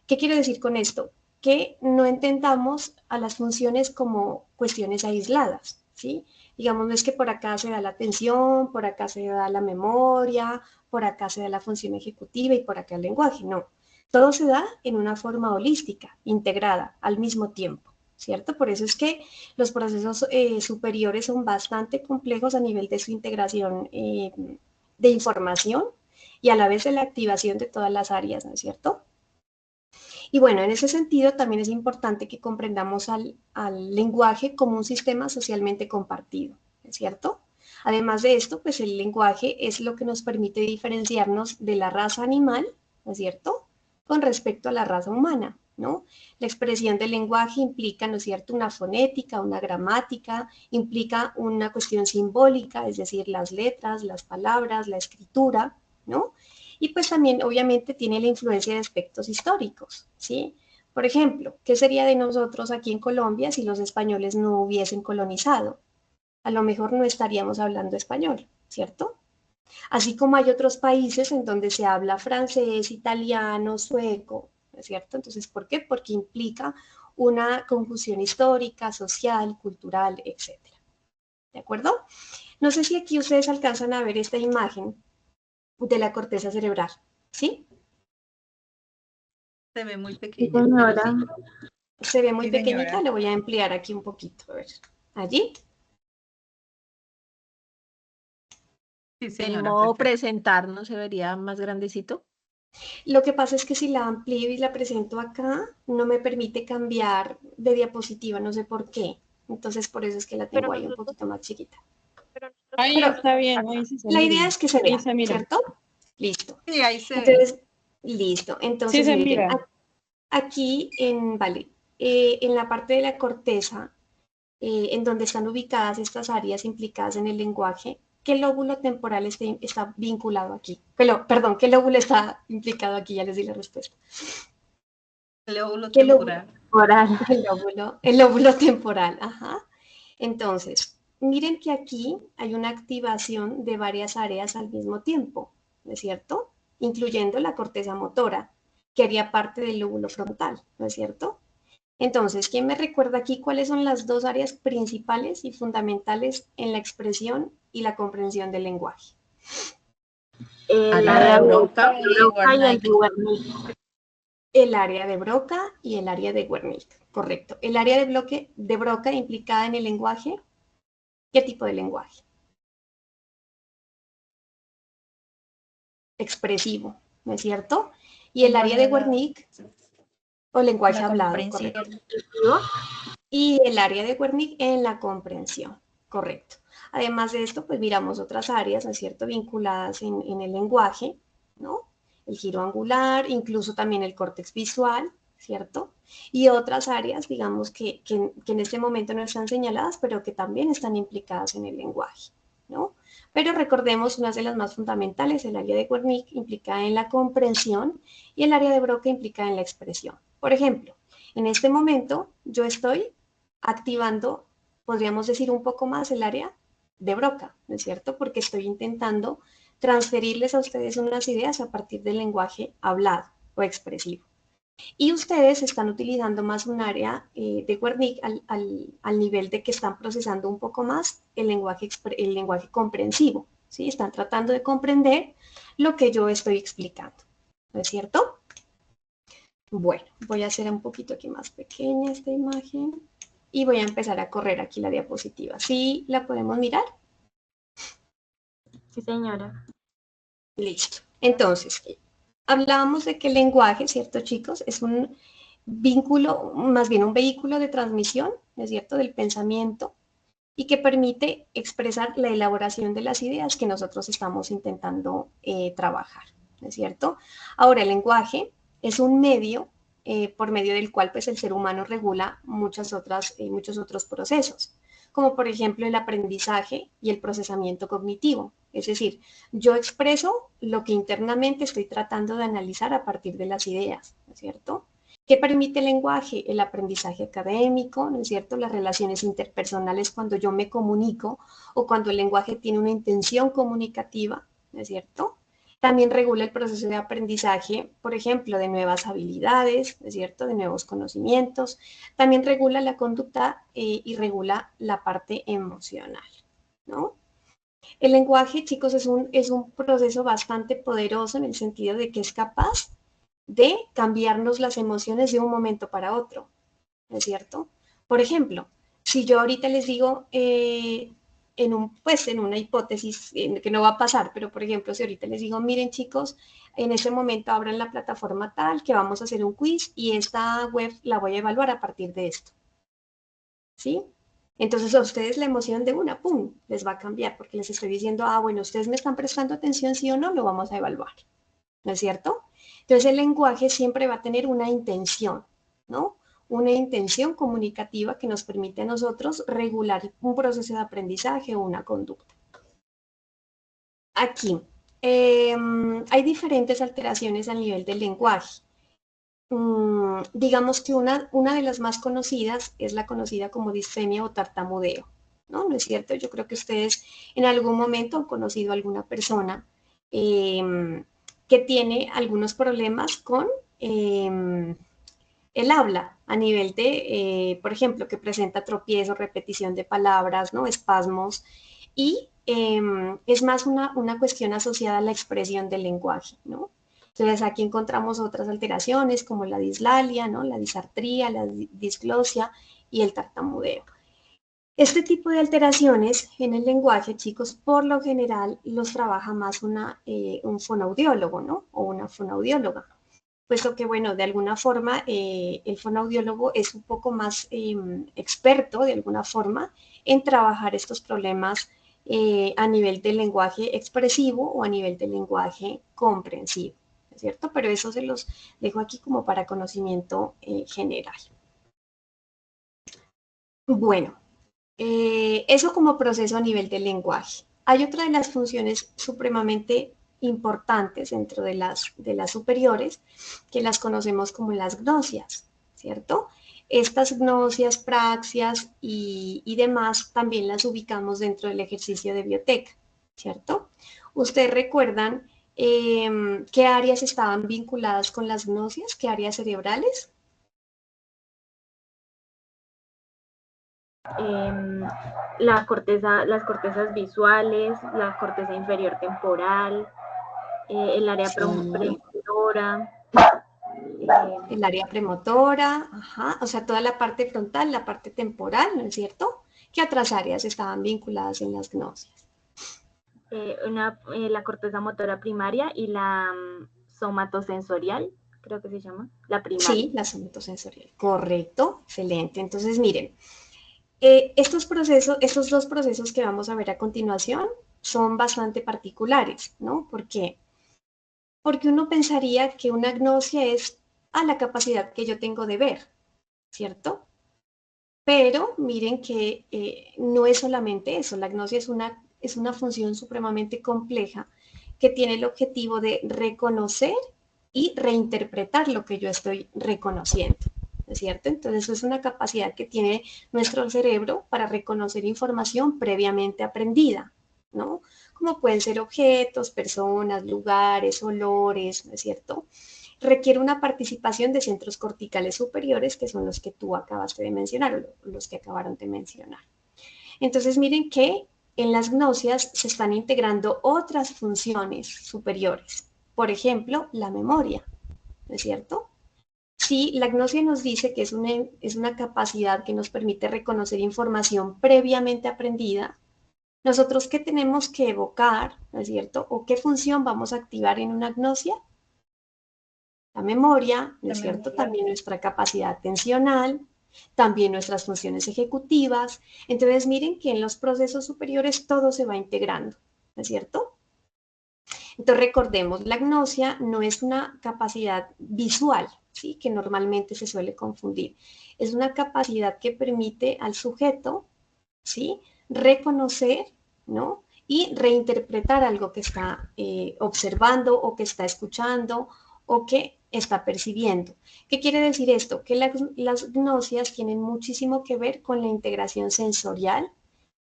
¿Qué quiero decir con esto? Que no entendamos a las funciones como cuestiones aisladas, ¿sí? Digamos, no es que por acá se da la atención, por acá se da la memoria, por acá se da la función ejecutiva y por acá el lenguaje, no. Todo se da en una forma holística, integrada, al mismo tiempo, ¿cierto? Por eso es que los procesos superiores son bastante complejos a nivel de su integración de información y a la vez de la activación de todas las áreas, ¿no es cierto? Y bueno, en ese sentido también es importante que comprendamos al lenguaje como un sistema socialmente compartido, ¿es cierto? Además de esto, pues el lenguaje es lo que nos permite diferenciarnos de la raza animal, ¿no es cierto?, con respecto a la raza humana, ¿no? La expresión del lenguaje implica, ¿no es cierto?, una fonética, una gramática, implica una cuestión simbólica, es decir, las letras, las palabras, la escritura, ¿no? Y pues también obviamente tiene la influencia de aspectos históricos, ¿sí? Por ejemplo, ¿qué sería de nosotros aquí en Colombia si los españoles no hubiesen colonizado? A lo mejor no estaríamos hablando español, ¿cierto? Así como hay otros países en donde se habla francés, italiano, sueco, ¿no es cierto? Entonces, ¿por qué? Porque implica una confusión histórica, social, cultural, etc. ¿De acuerdo? No sé si aquí ustedes alcanzan a ver esta imagen de la corteza cerebral, ¿sí? Se ve muy Sí, pequeña. señora. Sí. Se ve muy Sí, pequeñita, señora. lo voy a ampliar aquí un poquito, a ver. Allí. Sí, El señora, modo perfecto. presentar no se vería más grandecito. Lo que pasa es que si la amplío y la presento acá, no me permite cambiar de diapositiva, no sé por qué. Entonces, por eso es que la tengo ahí un poquito más chiquita. Ahí Pero está bien, ahí sí se la mira. idea es que se Ahí vea, se mira. ¿cierto? Listo. Sí, ahí se ve. Entonces, listo. Sí Entonces, se miren, mira. aquí en la parte de la corteza, en donde están ubicadas estas áreas implicadas en el lenguaje, ¿qué lóbulo temporal está vinculado aquí? Perdón, ¿qué lóbulo está implicado aquí? Ya les di la respuesta. El lóbulo ¿Qué lóbulo? temporal. El lóbulo temporal, ajá. Entonces, miren que aquí hay una activación de varias áreas al mismo tiempo, ¿no es cierto? Incluyendo la corteza motora, que haría parte del lóbulo frontal, ¿no es cierto? Entonces, ¿quién me recuerda aquí cuáles son las dos áreas principales y fundamentales en la expresión y la comprensión del lenguaje? El área de Broca y el Wernicke. El área de Broca y el área de Wernicke, correcto. El área de Broca implicada en el lenguaje, ¿qué tipo de lenguaje? Expresivo, ¿no es cierto? Y el área de Wernicke, o lenguaje hablado, correcto. Y el área de Wernicke en la comprensión, correcto. Además de esto, pues miramos otras áreas, ¿no es cierto?, vinculadas en el lenguaje, ¿no? el giro angular, incluso también el córtex visual, ¿cierto? Y otras áreas, digamos, que en este momento no están señaladas, pero que también están implicadas en el lenguaje, ¿no? Pero recordemos, una de las más fundamentales, el área de Wernicke implica en la comprensión y el área de Broca implica en la expresión. Por ejemplo, en este momento yo estoy activando, podríamos decir un poco más, el área de Broca, ¿no es cierto? Porque estoy intentando transferirles a ustedes unas ideas a partir del lenguaje hablado o expresivo. Y ustedes están utilizando más un área de Wernicke al nivel de que están procesando un poco más el lenguaje comprensivo, ¿sí? Están tratando de comprender lo que yo estoy explicando, ¿no es cierto? Bueno, voy a hacer un poquito aquí más pequeña esta imagen y voy a empezar a correr aquí la diapositiva. ¿Sí la podemos mirar? Sí, señora. Listo. Entonces, hablábamos de que el lenguaje, ¿cierto, chicos? Es un vínculo, más bien un vehículo de transmisión, ¿no es cierto?, del pensamiento y que permite expresar la elaboración de las ideas que nosotros estamos intentando trabajar, ¿no es cierto? Ahora, el lenguaje es un medio por medio del cual pues, el ser humano regula muchos otros procesos, como por ejemplo el aprendizaje y el procesamiento cognitivo. Es decir, yo expreso lo que internamente estoy tratando de analizar a partir de las ideas, ¿no es cierto? ¿Qué permite el lenguaje? El aprendizaje académico, ¿no es cierto? Las relaciones interpersonales cuando yo me comunico o cuando el lenguaje tiene una intención comunicativa, ¿no es cierto? También regula el proceso de aprendizaje, por ejemplo, de nuevas habilidades, ¿no es cierto? De nuevos conocimientos. También regula la conducta y regula la parte emocional, ¿no? El lenguaje, chicos, es un proceso bastante poderoso en el sentido de que es capaz de cambiarnos las emociones de un momento para otro, ¿no es cierto? Por ejemplo, si yo ahorita les digo, en una hipótesis que no va a pasar, pero por ejemplo, si ahorita les digo, miren chicos, en ese momento abran la plataforma tal, que vamos a hacer un quiz y esta web la voy a evaluar a partir de esto, ¿sí? Entonces a ustedes la emoción de una, ¡pum!, les va a cambiar porque les estoy diciendo, bueno, ustedes me están prestando atención, sí o no, lo vamos a evaluar, ¿no es cierto? Entonces el lenguaje siempre va a tener una intención, ¿no? Una intención comunicativa que nos permite a nosotros regular un proceso de aprendizaje o una conducta. Aquí, hay diferentes alteraciones a nivel del lenguaje. Digamos que una de las más conocidas es la conocida como disfemia o tartamudeo, ¿no? ¿No es cierto? Yo creo que ustedes en algún momento han conocido a alguna persona que tiene algunos problemas con el habla a nivel de, por ejemplo, que presenta tropiezos, repetición de palabras, ¿no? Espasmos, y es más una cuestión asociada a la expresión del lenguaje, ¿no? Entonces aquí encontramos otras alteraciones como la dislalia, ¿no? La disartría, la disglosia y el tartamudeo. Este tipo de alteraciones en el lenguaje, chicos, por lo general los trabaja más un fonoaudiólogo, ¿no? O una fonoaudióloga. Puesto que, bueno, de alguna forma el fonoaudiólogo es un poco más experto, de alguna forma, en trabajar estos problemas a nivel del lenguaje expresivo o a nivel del lenguaje comprensivo, ¿no es cierto? Pero eso se los dejo aquí como para conocimiento general. Bueno. Eso como proceso a nivel del lenguaje. Hay otra de las funciones supremamente importantes dentro de las superiores, que las conocemos como las gnosias, ¿cierto? Estas gnosias, praxias y demás también las ubicamos dentro del ejercicio de bioteca, ¿cierto? ¿Ustedes recuerdan qué áreas estaban vinculadas con las gnosias? ¿Qué áreas cerebrales? Las cortezas visuales, la corteza inferior temporal, el área premotora. El área premotora, ajá, o sea, toda la parte frontal, la parte temporal, ¿no es cierto? ¿Qué otras áreas estaban vinculadas en las gnosias? La corteza motora primaria y la somatosensorial, creo que se llama, la primaria. Sí, la somatosensorial, correcto, excelente. Entonces, miren, estos dos procesos que vamos a ver a continuación son bastante particulares, ¿no? Porque porque uno pensaría que una agnosia es a la capacidad que yo tengo de ver, ¿cierto? Pero miren que no es solamente eso, la agnosia es una función supremamente compleja que tiene el objetivo de reconocer y reinterpretar lo que yo estoy reconociendo, ¿no es cierto? Entonces eso es una capacidad que tiene nuestro cerebro para reconocer información previamente aprendida, ¿no? Como pueden ser objetos, personas, lugares, olores, ¿no es cierto? Requiere una participación de centros corticales superiores, que son los que tú acabaste de mencionar, o los que acabaron de mencionar. Entonces miren que en las gnosias se están integrando otras funciones superiores. Por ejemplo, la memoria, ¿no es cierto? Si la gnosia nos dice que es una capacidad que nos permite reconocer información previamente aprendida, nosotros ¿qué tenemos que evocar, ¿no es cierto? ¿O qué función vamos a activar en una gnosia? La memoria, ¿no es cierto? También nuestra capacidad atencional, también nuestras funciones ejecutivas. Entonces miren que en los procesos superiores todo se va integrando, ¿no es cierto? Entonces recordemos, la gnosia no es una capacidad visual, ¿sí? Que normalmente se suele confundir. Es una capacidad que permite al sujeto, ¿sí? Reconocer, ¿no? Y reinterpretar algo que está observando o que está escuchando o que está percibiendo. ¿Qué quiere decir esto? Que las gnosias tienen muchísimo que ver con la integración sensorial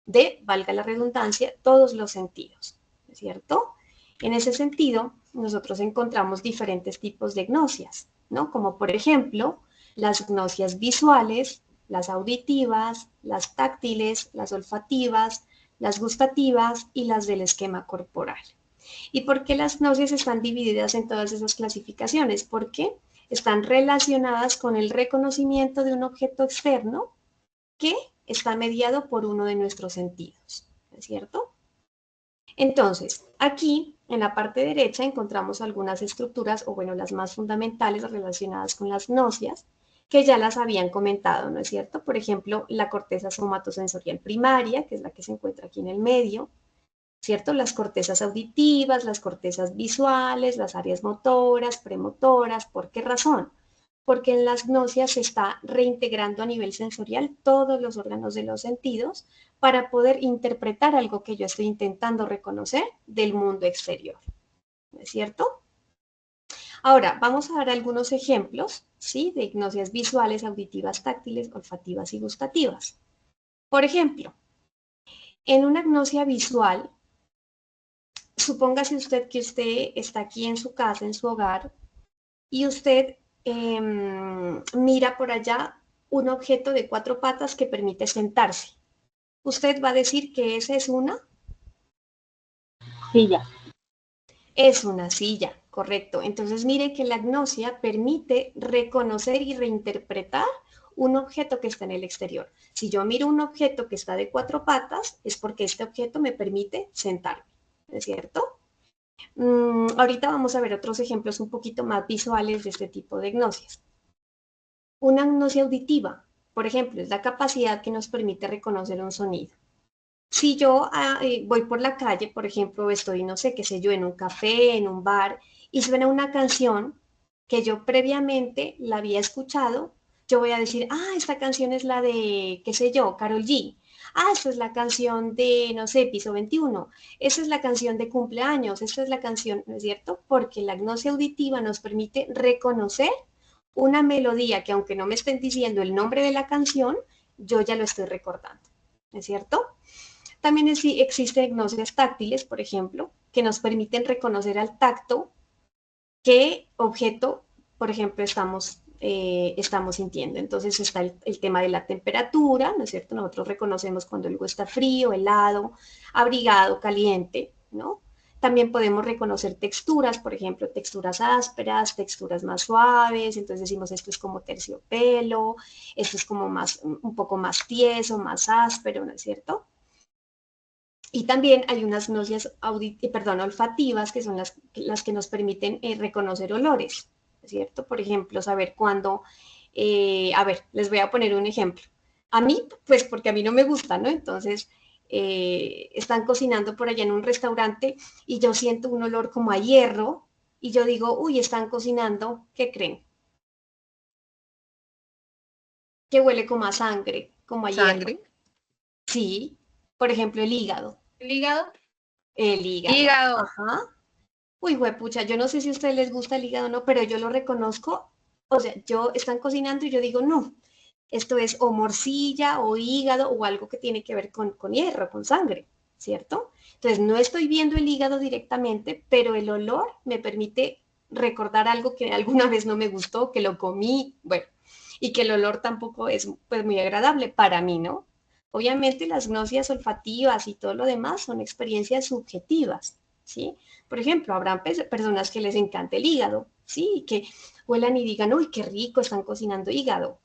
de, valga la redundancia, todos los sentidos, ¿cierto? En ese sentido, nosotros encontramos diferentes tipos de gnosias, ¿no? Como por ejemplo, las gnosias visuales, las auditivas, las táctiles, las olfativas, las gustativas y las del esquema corporal. ¿Y por qué las gnosias están divididas en todas esas clasificaciones? Porque están relacionadas con el reconocimiento de un objeto externo que está mediado por uno de nuestros sentidos, ¿es cierto? Entonces, aquí en la parte derecha encontramos algunas estructuras, o bueno, las más fundamentales relacionadas con las gnosias, que ya las habían comentado, ¿no es cierto? Por ejemplo, la corteza somatosensorial primaria, que es la que se encuentra aquí en el medio, ¿cierto? Las cortezas auditivas, las cortezas visuales, las áreas motoras, premotoras. ¿Por qué razón? Porque en las gnosias se está reintegrando a nivel sensorial todos los órganos de los sentidos para poder interpretar algo que yo estoy intentando reconocer del mundo exterior, ¿no es cierto? Ahora, vamos a dar algunos ejemplos, ¿sí? De gnosias visuales, auditivas, táctiles, olfativas y gustativas. Por ejemplo, en una gnosia visual, supóngase usted que usted está aquí en su casa, en su hogar, y usted mira por allá un objeto de 4 patas que permite sentarse. Usted va a decir que esa es una silla. Es una silla, correcto. Entonces mire que la gnosia permite reconocer y reinterpretar un objeto que está en el exterior. Si yo miro un objeto que está de 4 patas, es porque este objeto me permite sentarme, ¿no es cierto? Ahorita vamos a ver otros ejemplos un poquito más visuales de este tipo de gnosias. Una gnosia auditiva, por ejemplo, es la capacidad que nos permite reconocer un sonido. Si yo voy por la calle, por ejemplo, estoy, no sé, qué sé yo, en un café, en un bar, y suena una canción que yo previamente la había escuchado, yo voy a decir, ah, esta canción es la de, qué sé yo, Karol G. Ah, esta es la canción de, no sé, Piso 21. Esa es la canción de cumpleaños. Esta es la canción, ¿no es cierto? Porque la gnosia auditiva nos permite reconocer una melodía que aunque no me estén diciendo el nombre de la canción, yo ya lo estoy recordando, ¿no es cierto? También existen gnosias táctiles, por ejemplo, que nos permiten reconocer al tacto qué objeto, por ejemplo, estamos sintiendo. Entonces está el tema de la temperatura, ¿no es cierto? Nosotros reconocemos cuando algo está frío, helado, abrigado, caliente, ¿no? También podemos reconocer texturas, por ejemplo, texturas ásperas, texturas más suaves, entonces decimos esto es como terciopelo, esto es como un poco más tieso, más áspero, ¿no es cierto? Y también hay unas gnosias olfativas, que son las que nos permiten reconocer olores, ¿cierto? Por ejemplo, saber cuándo, a ver, les voy a poner un ejemplo. A mí, pues porque a mí no me gusta, ¿no? Entonces, están cocinando por allá en un restaurante y yo siento un olor como a hierro, y yo digo, uy, están cocinando, ¿qué creen? Que huele como a sangre, como a hierro. ¿Sangre? Sí, por ejemplo, el hígado. ¿El hígado? El hígado. Hígado. Ajá. Uy, huepucha, yo no sé si a ustedes les gusta el hígado o no, pero yo lo reconozco. O sea, están cocinando y yo digo, no, esto es o morcilla o hígado o algo que tiene que ver con hierro, con sangre, ¿cierto? Entonces, no estoy viendo el hígado directamente, pero el olor me permite recordar algo que alguna vez no me gustó, que lo comí, bueno, y que el olor tampoco es pues, muy agradable para mí, ¿no? Obviamente las gnosis olfativas y todo lo demás son experiencias subjetivas, ¿sí? Por ejemplo, habrán personas que les encanta el hígado, ¿sí? Que huelan y digan, uy, qué rico, están cocinando hígado.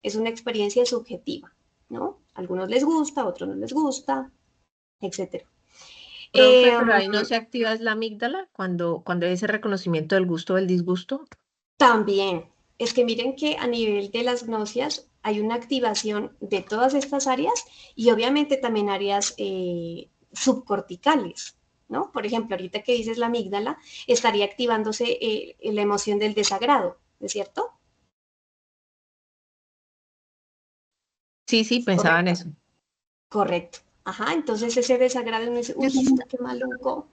Es una experiencia subjetiva, ¿no? A algunos les gusta, a otros no les gusta, etc. Profe, pero ahí no se activa es la amígdala cuando hay ese reconocimiento del gusto o del disgusto. También. Es que miren que a nivel de las gnosias hay una activación de todas estas áreas y obviamente también áreas subcorticales, ¿no? Por ejemplo, ahorita que dices la amígdala, estaría activándose la emoción del desagrado, ¿es cierto? Sí, pensaba en eso. Correcto. Ajá, entonces ese desagrado uno dice, uy, esto qué maluco,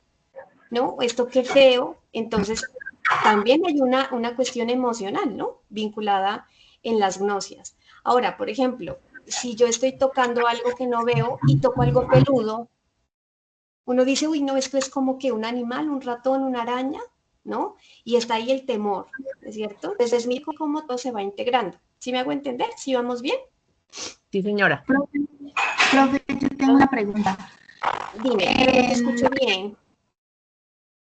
¿no? Esto qué feo. Entonces, también hay una cuestión emocional, ¿no? Vinculada en las gnosias. Ahora, por ejemplo, si yo estoy tocando algo que no veo y toco algo peludo, uno dice, uy, no, esto es como que un animal, un ratón, una araña, ¿no? Y está ahí el temor, ¿es cierto? Entonces, mira cómo todo se va integrando. ¿Sí me hago entender? ¿Sí vamos bien? Sí, señora. Profe, yo tengo una pregunta. Dime, no te escucho bien.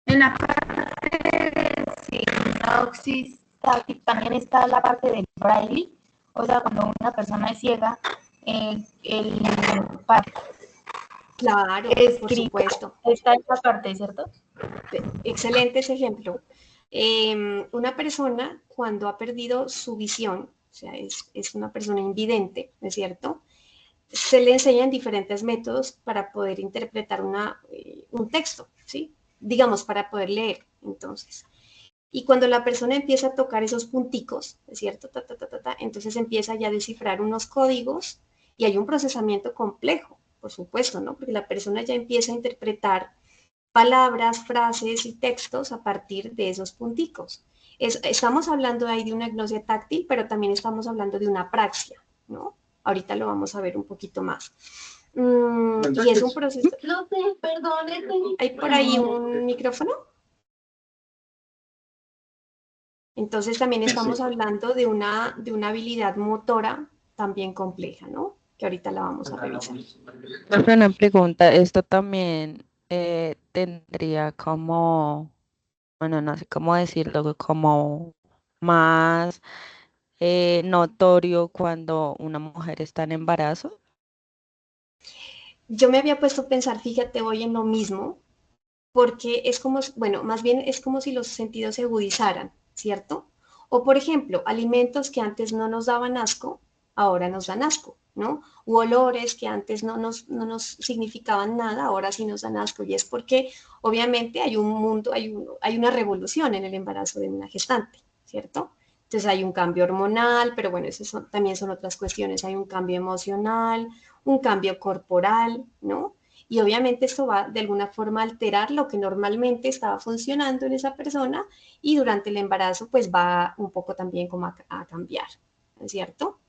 En la parte de sinopsis también está la parte del braille, o sea, cuando una persona es ciega, Claro, por supuesto. Está esta parte, ¿cierto? Excelente ese ejemplo. Una persona cuando ha perdido su visión, o sea, es una persona invidente, ¿no es cierto? Se le enseñan diferentes métodos para poder interpretar un texto, ¿sí? Digamos, para poder leer, entonces. Y cuando la persona empieza a tocar esos punticos, ¿es cierto? Entonces empieza ya a descifrar unos códigos y hay un procesamiento complejo, por supuesto, ¿no? Porque la persona ya empieza a interpretar palabras, frases y textos a partir de esos punticos. Estamos hablando ahí de una gnosia táctil, pero también estamos hablando de una apraxia, ¿no? Ahorita lo vamos a ver un poquito más. Y es un proceso... No sé, perdón. ¿Hay por ahí un micrófono? Entonces también estamos hablando de una habilidad motora también compleja, ¿no? Que ahorita la vamos a revisar. Una pregunta, esto también tendría como, bueno, no sé cómo decirlo, como más notorio cuando una mujer está en embarazo. Yo me había puesto a pensar, fíjate, hoy en lo mismo, porque es como, bueno, más bien es como si los sentidos se agudizaran, ¿cierto? O por ejemplo, alimentos que antes no nos daban asco, ahora nos dan asco, ¿no? U olores que antes no nos significaban nada, ahora sí nos dan asco. Y es porque obviamente hay un mundo, hay una revolución en el embarazo de una gestante, ¿cierto? Entonces hay un cambio hormonal, pero bueno, eso también son otras cuestiones. Hay un cambio emocional, un cambio corporal, ¿no? Y obviamente esto va de alguna forma a alterar lo que normalmente estaba funcionando en esa persona y durante el embarazo pues va un poco también como a cambiar, ¿no es cierto?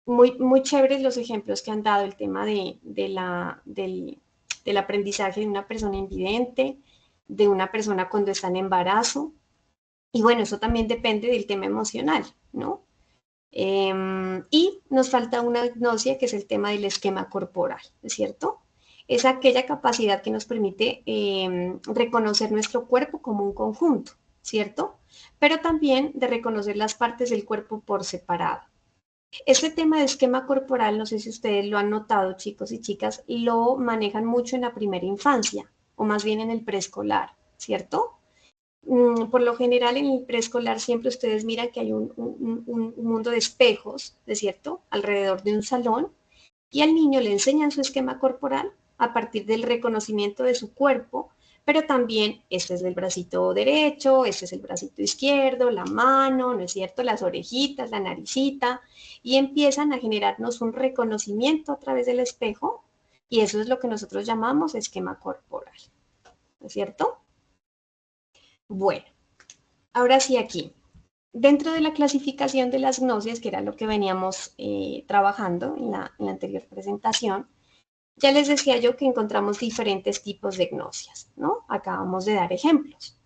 Muy chéveres los ejemplos que han dado el tema del aprendizaje de una persona invidente, de una persona cuando está en embarazo. Y bueno, eso también depende del tema emocional, ¿no? Y nos falta una gnosia que es el tema del esquema corporal, ¿es cierto? Es aquella capacidad que nos permite reconocer nuestro cuerpo como un conjunto, ¿cierto? Pero también de reconocer las partes del cuerpo por separado. Este tema de esquema corporal, no sé si ustedes lo han notado, chicos y chicas, lo manejan mucho en la primera infancia, o más bien en el preescolar, ¿cierto? Por lo general en el preescolar siempre ustedes miran que hay un mundo de espejos, ¿es cierto?, alrededor de un salón y al niño le enseñan su esquema corporal a partir del reconocimiento de su cuerpo, Pero también este es el bracito derecho, este es el bracito izquierdo, la mano, ¿no es cierto? Las orejitas, la naricita, y empiezan a generarnos un reconocimiento a través del espejo, y eso es lo que nosotros llamamos esquema corporal, ¿no es cierto? Bueno, ahora sí aquí. Dentro de la clasificación de las gnosias, que era lo que veníamos trabajando en la anterior presentación, ya les decía yo que encontramos diferentes tipos de gnosias, ¿no? Acabamos de dar ejemplos.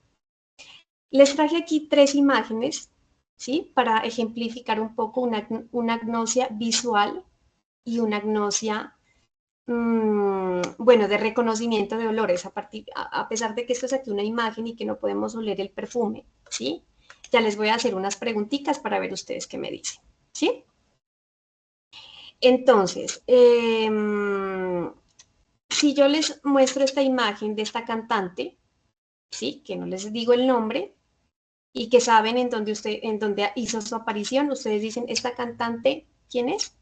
Les traje aquí 3 imágenes, ¿sí? Para ejemplificar un poco una gnosia visual y una gnosia, bueno, de reconocimiento de olores, a pesar de que esto es aquí una imagen y que no podemos oler el perfume, ¿sí? Ya les voy a hacer unas preguntitas para ver ustedes qué me dicen, ¿sí? Entonces, si yo les muestro esta imagen de esta cantante, ¿sí? Que no les digo el nombre y que saben en dónde hizo su aparición, ustedes dicen, ¿esta cantante quién es?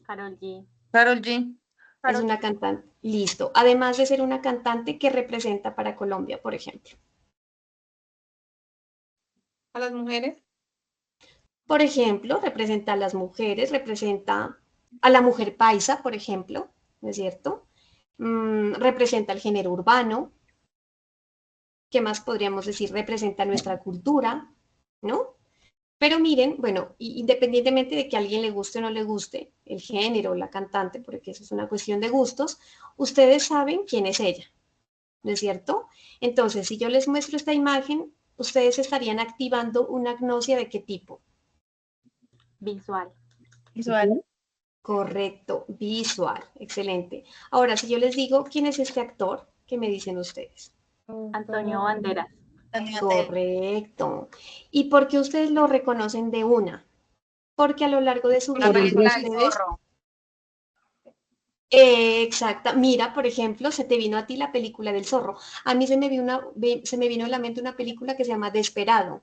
Karol G. Karol G. Es una cantante, listo. Además de ser una cantante, ¿qué representa para Colombia, por ejemplo? ¿A las mujeres? Por ejemplo, representa a las mujeres, representa a la mujer paisa, por ejemplo, ¿no es cierto? Representa el género urbano. ¿Qué más podríamos decir? Representa nuestra cultura, ¿no? Pero miren, bueno, independientemente de que a alguien le guste o no le guste el género, la cantante, porque eso es una cuestión de gustos, ustedes saben quién es ella, ¿no es cierto? Entonces, si yo les muestro esta imagen, ustedes estarían activando una gnosia ¿de qué tipo? Visual. Visual. Correcto, visual, excelente. Ahora, si yo les digo, ¿quién es este actor? ¿Qué me dicen ustedes? Antonio Banderas. Correcto. ¿Y por qué ustedes lo reconocen de una? Porque a lo largo de su vida La película del ustedes... zorro. Exacta. Mira, por ejemplo, se te vino a ti la película del zorro. A mí se me vino a la mente una película que se llama Desperado.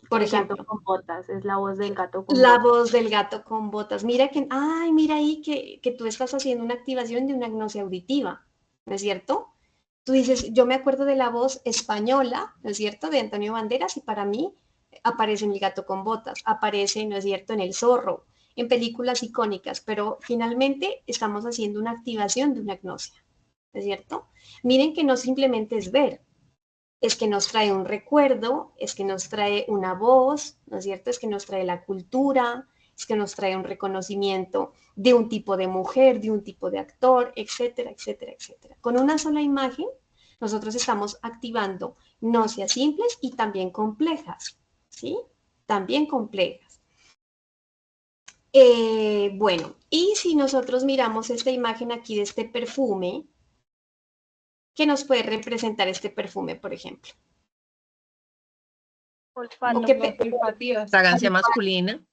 Por El ejemplo. gato con botas, es la voz del gato con La botas. voz del gato con botas. Mira que, ay, mira ahí que tú estás haciendo una activación de una gnosia auditiva, ¿no es cierto? Tú dices, yo me acuerdo de la voz española, ¿no es cierto?, de Antonio Banderas, y para mí aparece en El gato con botas, aparece, ¿no es cierto?, en El zorro, en películas icónicas, pero finalmente estamos haciendo una activación de una gnosia, ¿no es cierto? Miren que no simplemente es ver, es que nos trae un recuerdo, es que nos trae una voz, ¿no es cierto? Es que nos trae la cultura, es que nos trae un reconocimiento de un tipo de mujer, de un tipo de actor, etcétera, etcétera, etcétera. Con una sola imagen, nosotros estamos activando gnosias simples y también complejas, ¿sí? También complejas. Bueno, y si nosotros miramos esta imagen aquí de este perfume, ¿qué nos puede representar este perfume, por ejemplo? Fragancia masculina.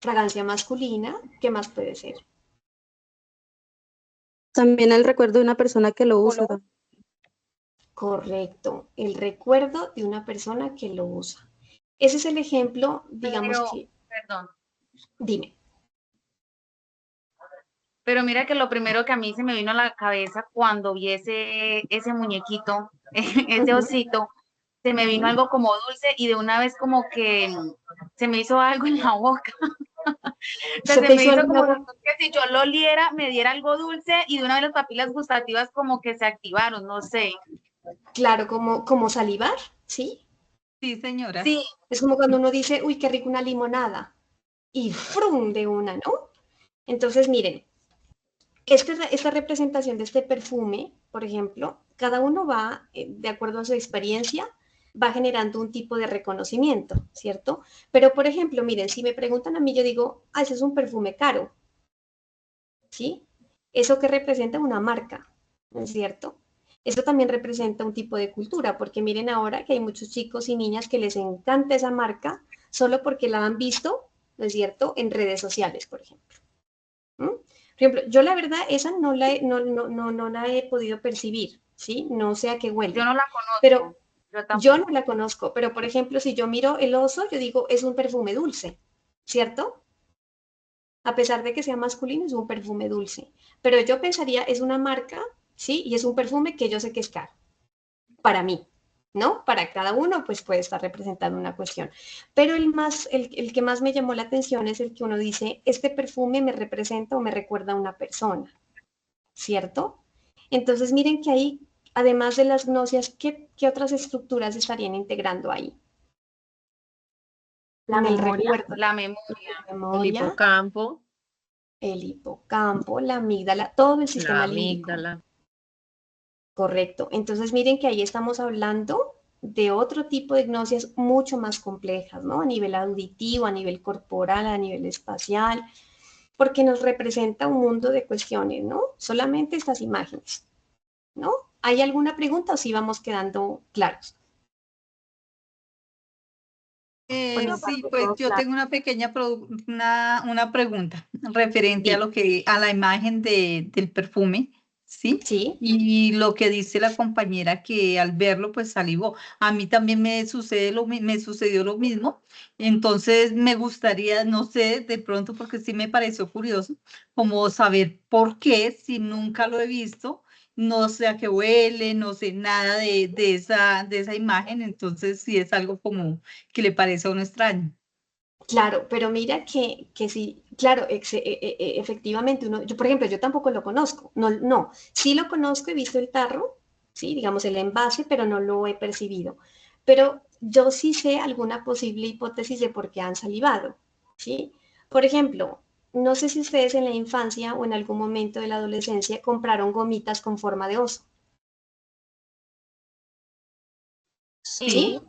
Fragancia masculina, ¿qué más puede ser? También el recuerdo de una persona que lo usa. Correcto, el recuerdo de una persona que lo usa. Ese es el ejemplo, digamos que... Perdón. Dime. Pero mira que lo primero que a mí se me vino a la cabeza cuando vi ese muñequito, ese osito, se me vino algo como dulce y de una vez como que se me hizo algo en la boca. O sea, se me hizo como que si yo lo oliera, me diera algo dulce y de una vez las papilas gustativas como que se activaron, no sé. Claro, como salivar, ¿sí? Sí, señora. Sí. Es como cuando uno dice, uy, qué rico una limonada. Y ¡frum! De una, ¿no? Entonces, miren, esta representación de este perfume, por ejemplo, cada uno va, de acuerdo a su experiencia, va generando un tipo de reconocimiento, ¿cierto? Pero, por ejemplo, miren, si me preguntan a mí, yo digo, ah, ese es un perfume caro, ¿sí? Eso que representa una marca, ¿no es cierto? Eso también representa un tipo de cultura, porque miren ahora que hay muchos chicos y niñas que les encanta esa marca solo porque la han visto, ¿no es cierto?, en redes sociales, por ejemplo. Por ejemplo, yo la verdad esa no la he podido percibir, ¿sí? No sé a qué huele. Yo no la conozco. Pero yo no la conozco, pero por ejemplo, si yo miro el oso, yo digo, es un perfume dulce, ¿cierto? A pesar de que sea masculino, es un perfume dulce. Pero yo pensaría, es una marca ¿sí? Y es un perfume que yo sé que es caro, para mí, ¿no? Para cada uno, pues puede estar representando una cuestión. Pero el que más me llamó la atención es el que uno dice, este perfume me representa o me recuerda a una persona, ¿cierto? Entonces miren que ahí, además de las gnosias, ¿qué otras estructuras estarían integrando ahí? La En el memoria. recuerdo. La memoria. El hipocampo. El hipocampo, la amígdala, todo el sistema La límbico. amígdala. Correcto. Entonces miren que ahí estamos hablando de otro tipo de gnosias mucho más complejas, ¿no? A nivel auditivo, a nivel corporal, a nivel espacial, porque nos representa un mundo de cuestiones, ¿no? Solamente estas imágenes, ¿no? ¿Hay alguna pregunta o si vamos quedando claros? Sí, pues yo tengo una pequeña una pregunta referente a lo que a la imagen del perfume, ¿sí? Sí. Y lo que dice la compañera que al verlo pues salivó. A mí también me sucedió lo mismo. Entonces me gustaría, no sé, de pronto porque sí me pareció curioso, como saber por qué si nunca lo he visto. No sé a qué huele, no sé nada de esa imagen, entonces sí es algo como que le parece a uno extraño. Claro, pero mira que sí, claro, efectivamente, yo por ejemplo, yo tampoco lo conozco, no, sí lo conozco, he visto el tarro, sí, digamos el envase, pero no lo he percibido. Pero yo sí sé alguna posible hipótesis de por qué han salivado, ¿sí? Por ejemplo, no sé si ustedes en la infancia o en algún momento de la adolescencia compraron gomitas con forma de oso, ¿sí?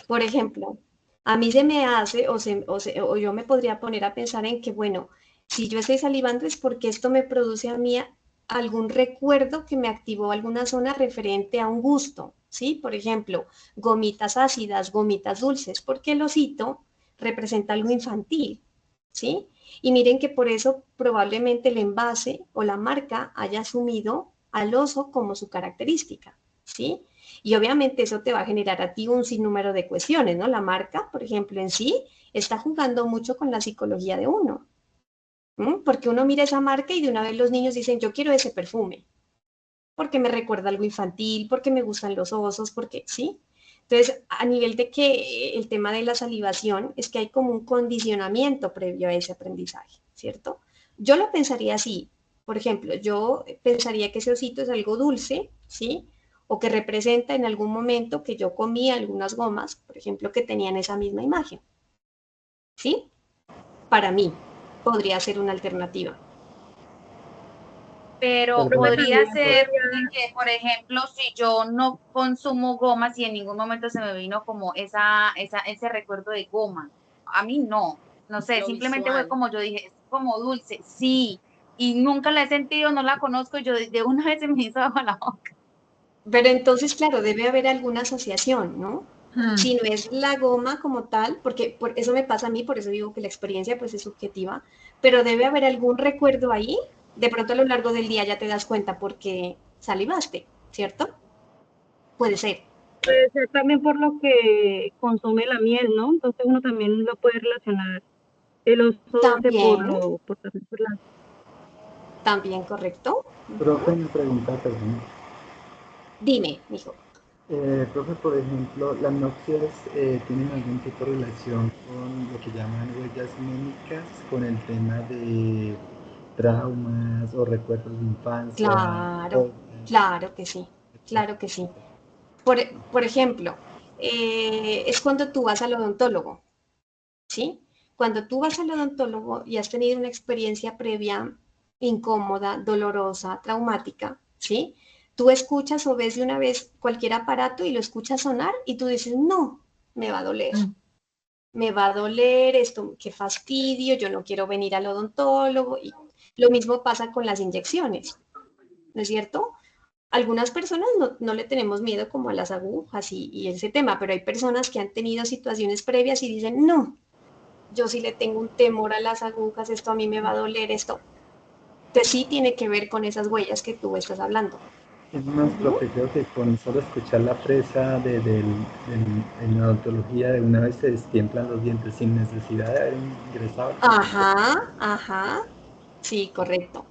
Por ejemplo, a mí se me hace o yo me podría poner a pensar en que, bueno, si yo estoy salivando es porque esto me produce a mí algún recuerdo que me activó alguna zona referente a un gusto, ¿sí? Por ejemplo, gomitas ácidas, gomitas dulces, porque el osito representa algo infantil, ¿sí? Y miren que por eso probablemente el envase o la marca haya asumido al oso como su característica, ¿sí? Y obviamente eso te va a generar a ti un sinnúmero de cuestiones, ¿no? La marca, por ejemplo, en sí está jugando mucho con la psicología de uno, porque uno mira esa marca y de una vez los niños dicen, yo quiero ese perfume, porque me recuerda algo infantil, porque me gustan los osos, porque, ¿sí? Entonces, a nivel de que el tema de la salivación es que hay como un condicionamiento previo a ese aprendizaje, ¿cierto? Yo lo pensaría así. Por ejemplo, yo pensaría que ese osito es algo dulce, ¿sí? O que representa en algún momento que yo comí algunas gomas, por ejemplo, que tenían esa misma imagen, ¿sí? Para mí, podría ser una alternativa. Pero podría ser de que, por ejemplo, si yo no consumo gomas y en ningún momento se me vino como ese recuerdo de goma. A mí no sé, Lo simplemente fue visual. como yo dije, es como dulce, sí, y nunca la he sentido, no la conozco, yo de una vez se me hizo agua la boca. Pero entonces, claro, debe haber alguna asociación, ¿no? Si no es la goma como tal, porque por eso me pasa a mí, por eso digo que la experiencia pues es subjetiva, pero debe haber algún recuerdo ahí, de pronto a lo largo del día ya te das cuenta porque salivaste, ¿cierto? Puede ser. Puede ser también por lo que consume la miel, ¿no? Entonces uno también lo puede relacionar el oso dulce También, por la... también correcto. Profe, una pregunta, perdón. Dime, mijo. Profe, por ejemplo, ¿las noticias tienen algún tipo de relación con lo que llaman huellas mémicas, con el tema de traumas o recuerdos de infancia? Claro, claro que sí, claro que sí. Por ejemplo, es cuando tú vas al odontólogo, ¿sí? Cuando tú vas al odontólogo y has tenido una experiencia previa incómoda, dolorosa, traumática, ¿sí? Tú escuchas o ves de una vez cualquier aparato y lo escuchas sonar y tú dices, no, me va a doler. Me va a doler esto, qué fastidio, yo no quiero venir al odontólogo. Y lo mismo pasa con las inyecciones, ¿no es cierto? Algunas personas no le tenemos miedo como a las agujas y ese tema, pero hay personas que han tenido situaciones previas y dicen, no, yo sí le tengo un temor a las agujas, esto a mí me va a doler, esto. Entonces sí tiene que ver con esas huellas que tú estás hablando. Es más, profe, creo que con solo escuchar la fresa en la odontología de una vez se destiemplan los dientes sin necesidad de haber ingresado. Ajá, ajá, sí, correcto.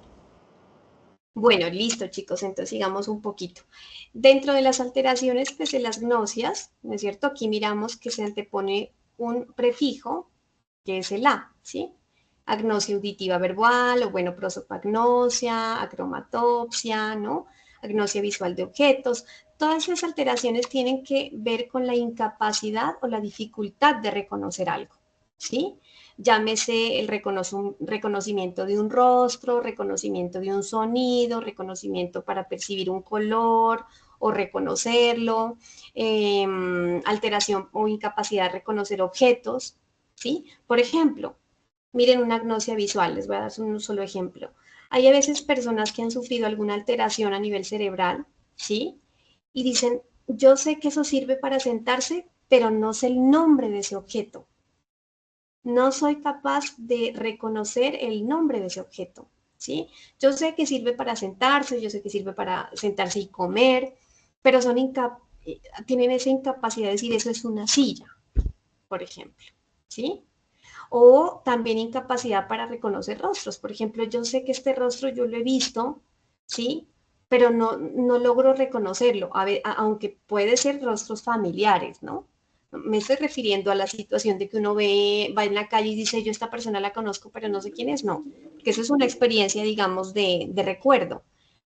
Bueno, listo, chicos, entonces sigamos un poquito. Dentro de las alteraciones, pues de las gnosias, ¿no es cierto? Aquí miramos que se antepone un prefijo, que es el A, ¿sí? Agnosia auditiva verbal, o bueno, prosopagnosia, acromatopsia, ¿no? Agnosia visual de objetos. Todas esas alteraciones tienen que ver con la incapacidad o la dificultad de reconocer algo, ¿sí? Llámese el reconocimiento de un rostro, reconocimiento de un sonido, reconocimiento para percibir un color o reconocerlo, alteración o incapacidad de reconocer objetos, ¿sí? Por ejemplo, miren una agnosia visual, les voy a dar un solo ejemplo. Hay a veces personas que han sufrido alguna alteración a nivel cerebral, ¿sí? Y dicen, yo sé que eso sirve para sentarse, pero no sé el nombre de ese objeto. No soy capaz de reconocer el nombre de ese objeto, ¿sí? Yo sé que sirve para sentarse, yo sé que sirve para sentarse y comer, pero tienen esa incapacidad de decir eso es una silla, por ejemplo, ¿sí? O también incapacidad para reconocer rostros. Por ejemplo, yo sé que este rostro yo lo he visto, ¿sí? Pero no logro reconocerlo, aunque puede ser rostros familiares, ¿no? Me estoy refiriendo a la situación de que uno va en la calle y dice, yo esta persona la conozco, pero no sé quién es, no. Que eso es una experiencia, digamos, de recuerdo.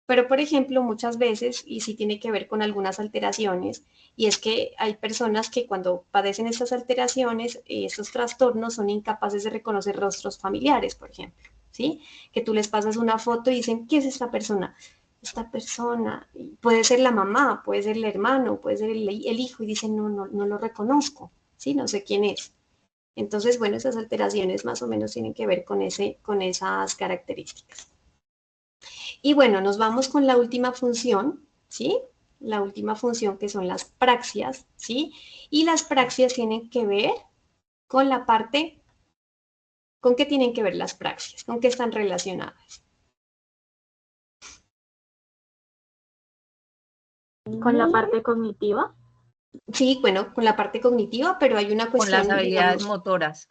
Pero, por ejemplo, muchas veces, y sí tiene que ver con algunas alteraciones, y es que hay personas que cuando padecen estas alteraciones, estos trastornos son incapaces de reconocer rostros familiares, por ejemplo, ¿sí? Que tú les pasas una foto y dicen, ¿qué es esta persona? Esta persona, puede ser la mamá, puede ser el hermano, puede ser el hijo, y dicen, no lo reconozco, ¿sí? No sé quién es. Entonces, bueno, esas alteraciones más o menos tienen que ver con esas características. Y bueno, nos vamos con la última función, ¿sí? La última función que son las praxias, ¿sí? Y las praxias tienen que ver con la parte, ¿con qué tienen que ver las praxias? ¿Con qué están relacionadas? Con la parte cognitiva. Sí, bueno, con la parte cognitiva, pero hay una cuestión, con las habilidades digamos, motoras.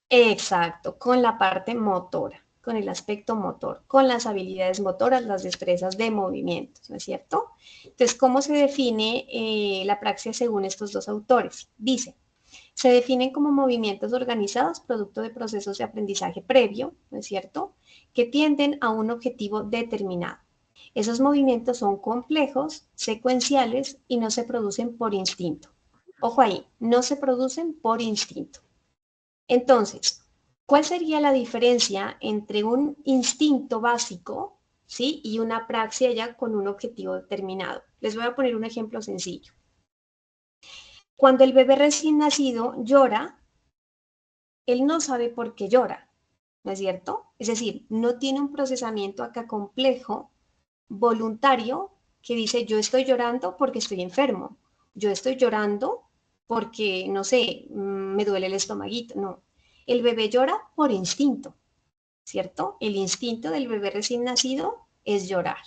Exacto, con la parte motora, con el aspecto motor, con las habilidades motoras, las destrezas de movimientos, ¿no es cierto? Entonces, ¿cómo se define la praxia según estos dos autores? Dice, se definen como movimientos organizados producto de procesos de aprendizaje previo, ¿no es cierto?, que tienden a un objetivo determinado. Esos movimientos son complejos, secuenciales y no se producen por instinto. Ojo ahí, no se producen por instinto. Entonces, ¿cuál sería la diferencia entre un instinto básico, ¿sí?, y una praxia ya con un objetivo determinado? Les voy a poner un ejemplo sencillo. Cuando el bebé recién nacido llora, él no sabe por qué llora, ¿no es cierto? Es decir, no tiene un procesamiento acá complejo, voluntario, que dice yo estoy llorando porque estoy enfermo, yo estoy llorando porque, no sé, me duele el estomaguito, no. El bebé llora por instinto, ¿cierto? El instinto del bebé recién nacido es llorar.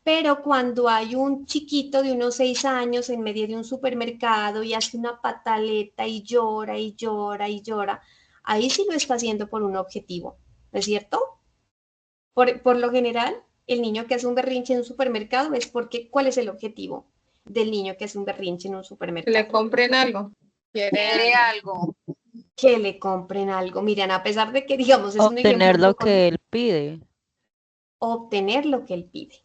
Pero cuando hay un chiquito de unos 6 años en medio de un supermercado y hace una pataleta y llora y llora y llora, ahí sí lo está haciendo por un objetivo, ¿no es cierto? Por lo general, el niño que hace un berrinche en un supermercado es porque, ¿cuál es el objetivo del niño que hace un berrinche en un supermercado? Que le compren algo. Quiere algo. Que le compren algo. Miren, a pesar de que, digamos, es un ejemplo Obtener un lo poco que él pide. obtener lo que él pide.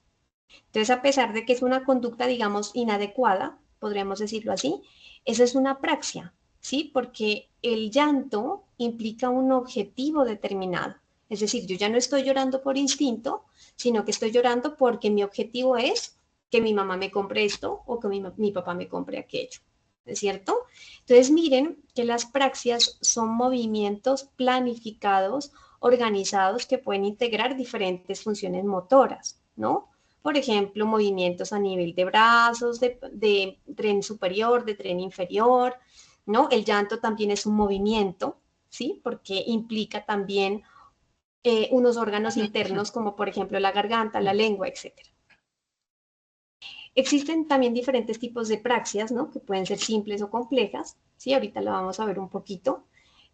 Entonces, a pesar de que es una conducta, digamos, inadecuada, podríamos decirlo así, esa es una praxia, ¿sí? Porque el llanto implica un objetivo determinado. Es decir, yo ya no estoy llorando por instinto, sino que estoy llorando porque mi objetivo es que mi mamá me compre esto o que mi papá me compre aquello. ¿Es cierto? Entonces, miren que las praxias son movimientos planificados, organizados, que pueden integrar diferentes funciones motoras, ¿no? Por ejemplo, movimientos a nivel de brazos, de tren superior, de tren inferior, ¿no? El llanto también es un movimiento, ¿sí? Porque implica también unos órganos internos como por ejemplo la garganta, la lengua, etc. Existen también diferentes tipos de praxias, ¿no? Que pueden ser simples o complejas, ¿sí? Ahorita la vamos a ver un poquito.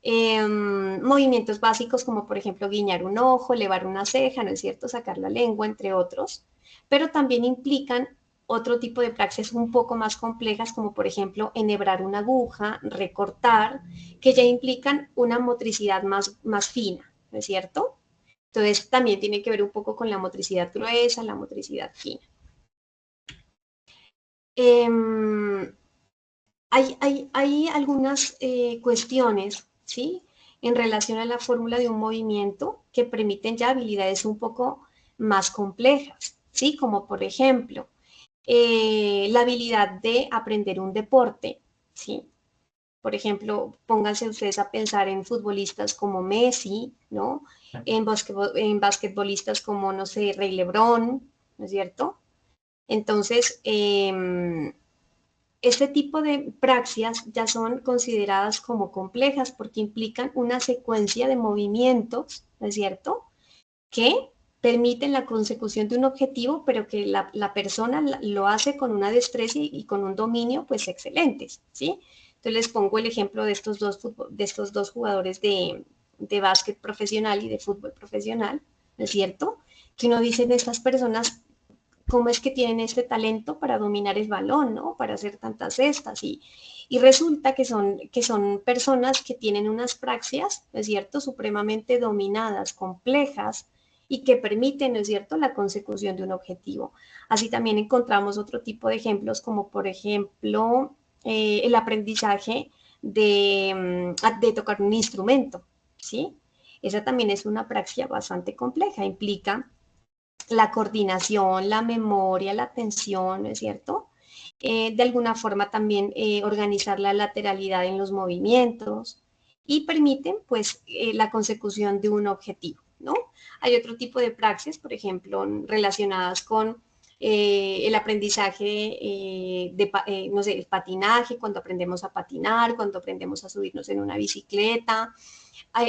Movimientos básicos como por ejemplo guiñar un ojo, elevar una ceja, ¿no es cierto?, sacar la lengua, entre otros, pero también implican otro tipo de praxias un poco más complejas, como por ejemplo enhebrar una aguja, recortar, que ya implican una motricidad más fina, ¿no es cierto? Entonces también tiene que ver un poco con la motricidad gruesa, la motricidad fina. Hay algunas cuestiones, ¿sí?, en relación a la fórmula de un movimiento que permiten ya habilidades un poco más complejas, ¿sí? Como por ejemplo, la habilidad de aprender un deporte, ¿sí? Por ejemplo, pónganse ustedes a pensar en futbolistas como Messi, ¿no? En basquetbolistas como, no sé, Rey Lebrón, ¿no es cierto? Entonces, este tipo de praxias ya son consideradas como complejas porque implican una secuencia de movimientos, ¿no es cierto?, que permiten la consecución de un objetivo, pero que la persona lo hace con una destreza y con un dominio, pues, excelentes, ¿sí? Entonces les pongo el ejemplo de estos dos jugadores de básquet profesional y de fútbol profesional, ¿no es cierto?, que uno dice de estas personas, cómo es que tienen este talento para dominar el balón, ¿no?, para hacer tantas cestas, y resulta que son personas que tienen unas praxias, ¿no es cierto?, supremamente dominadas, complejas, y que permiten, ¿no es cierto?, la consecución de un objetivo. Así también encontramos otro tipo de ejemplos, como por ejemplo el aprendizaje de tocar un instrumento, ¿sí? Esa también es una praxia bastante compleja, implica la coordinación, la memoria, la atención, ¿no es cierto? De alguna forma también organizar la lateralidad en los movimientos y permiten, pues, la consecución de un objetivo, ¿no? Hay otro tipo de praxis, por ejemplo, relacionadas con el aprendizaje no sé, el patinaje, cuando aprendemos a patinar, cuando aprendemos a subirnos en una bicicleta,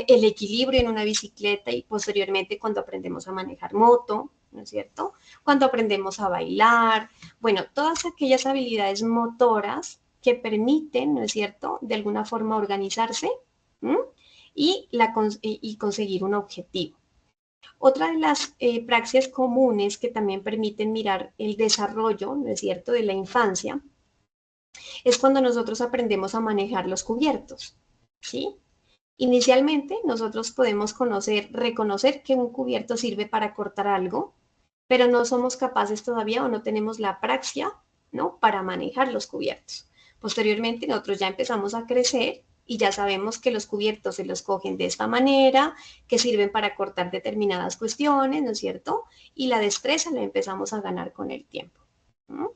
el equilibrio en una bicicleta y posteriormente cuando aprendemos a manejar moto, ¿no es cierto?, cuando aprendemos a bailar, bueno, todas aquellas habilidades motoras que permiten, ¿no es cierto?, de alguna forma organizarse y conseguir un objetivo. Otra de las praxias comunes que también permiten mirar el desarrollo, ¿no es cierto?, de la infancia, es cuando nosotros aprendemos a manejar los cubiertos, ¿sí? Inicialmente, nosotros podemos reconocer que un cubierto sirve para cortar algo, pero no somos capaces todavía o no tenemos la praxia, ¿no?, para manejar los cubiertos. Posteriormente, nosotros ya empezamos a crecer y ya sabemos que los cubiertos se los cogen de esta manera, que sirven para cortar determinadas cuestiones, ¿no es cierto? Y la destreza la empezamos a ganar con el tiempo, ¿no?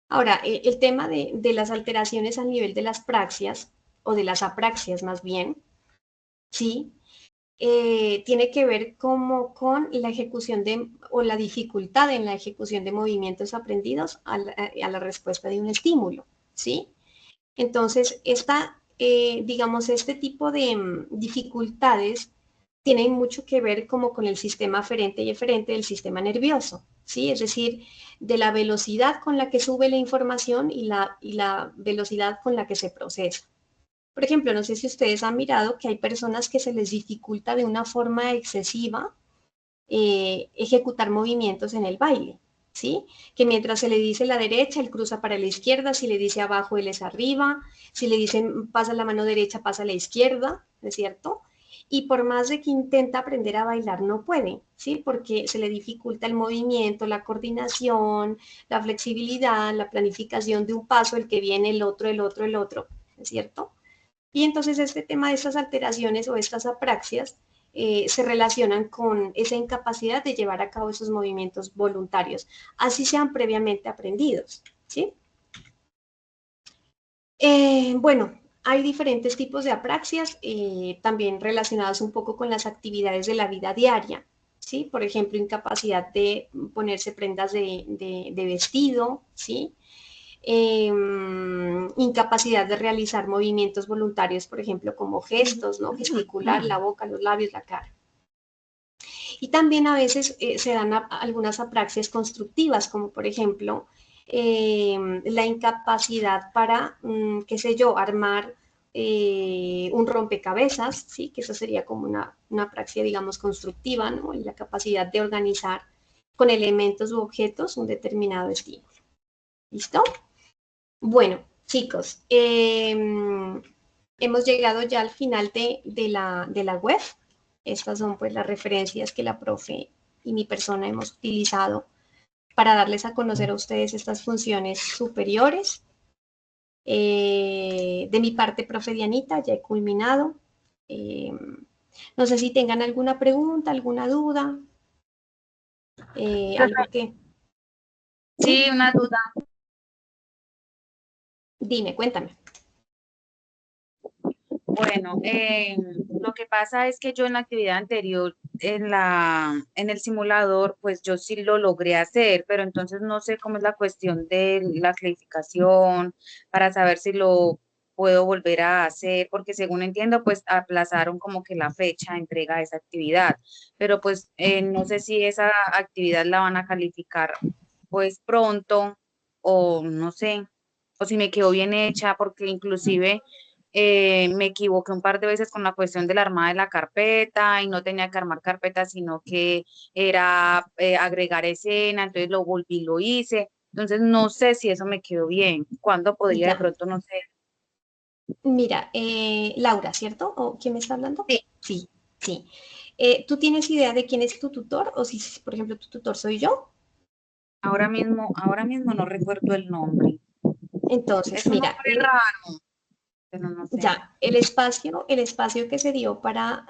Ahora, el tema de las alteraciones a nivel de las praxias, o de las apraxias más bien, ¿sí?, tiene que ver como con la ejecución o la dificultad en la ejecución de movimientos aprendidos a la respuesta de un estímulo, ¿sí? Entonces, digamos, este tipo de dificultades tienen mucho que ver como con el sistema aferente y eferente del sistema nervioso, ¿sí? Es decir, de la velocidad con la que sube la información y la velocidad con la que se procesa. Por ejemplo, no sé si ustedes han mirado que hay personas que se les dificulta de una forma excesiva ejecutar movimientos en el baile, ¿sí? Que mientras se le dice la derecha, él cruza para la izquierda, si le dice abajo, él es arriba, si le dicen pasa la mano derecha, pasa a la izquierda, ¿no es cierto? Y por más de que intenta aprender a bailar, no puede, ¿sí? Porque se le dificulta el movimiento, la coordinación, la flexibilidad, la planificación de un paso, el que viene, el otro, ¿no es cierto? Y entonces este tema de estas alteraciones o estas apraxias se relacionan con esa incapacidad de llevar a cabo esos movimientos voluntarios, así sean previamente aprendidos, ¿sí? Bueno, hay diferentes tipos de apraxias, también relacionadas un poco con las actividades de la vida diaria, ¿sí? Por ejemplo, incapacidad de ponerse prendas de vestido, ¿sí? Incapacidad de realizar movimientos voluntarios, por ejemplo, como gestos, ¿no?, gesticular, la boca, los labios, la cara. Y también a veces se dan algunas apraxias constructivas, como por ejemplo, la incapacidad para, qué sé yo, armar un rompecabezas, ¿sí? Que eso sería como una praxis, digamos, constructiva, ¿no? Y la capacidad de organizar con elementos u objetos un determinado estímulo. ¿Listo? Bueno, chicos, hemos llegado ya al final de la web. Estas son pues las referencias que la profe y mi persona hemos utilizado para darles a conocer a ustedes estas funciones superiores. De mi parte, profe Dianita, ya he culminado. No sé si tengan alguna pregunta, alguna duda. Algo que... Sí, una duda. Dime, cuéntame. Bueno, lo que pasa es que yo en la actividad anterior, en el simulador, pues yo sí lo logré hacer, pero entonces no sé cómo es la cuestión de la clasificación para saber si lo puedo volver a hacer, porque según entiendo, pues aplazaron como que la fecha de entrega de esa actividad, pero pues no sé si esa actividad la van a calificar pues pronto o no sé, o si me quedó bien hecha, porque inclusive me equivoqué un par de veces con la cuestión de la armada de la carpeta y no tenía que armar carpeta, sino que era agregar escena, entonces lo volví y lo hice. Entonces no sé si eso me quedó bien. ¿Cuándo podría de pronto, no sé? Mira, Laura, ¿cierto? ¿O quién me está hablando? Sí. Sí, sí. ¿Tú tienes idea de quién es tu tutor? O si, por ejemplo, tu tutor soy yo. Ahora mismo no recuerdo el nombre. Entonces, es un mira. nombre raro. Pero no sé. Ya, el espacio que se dio para,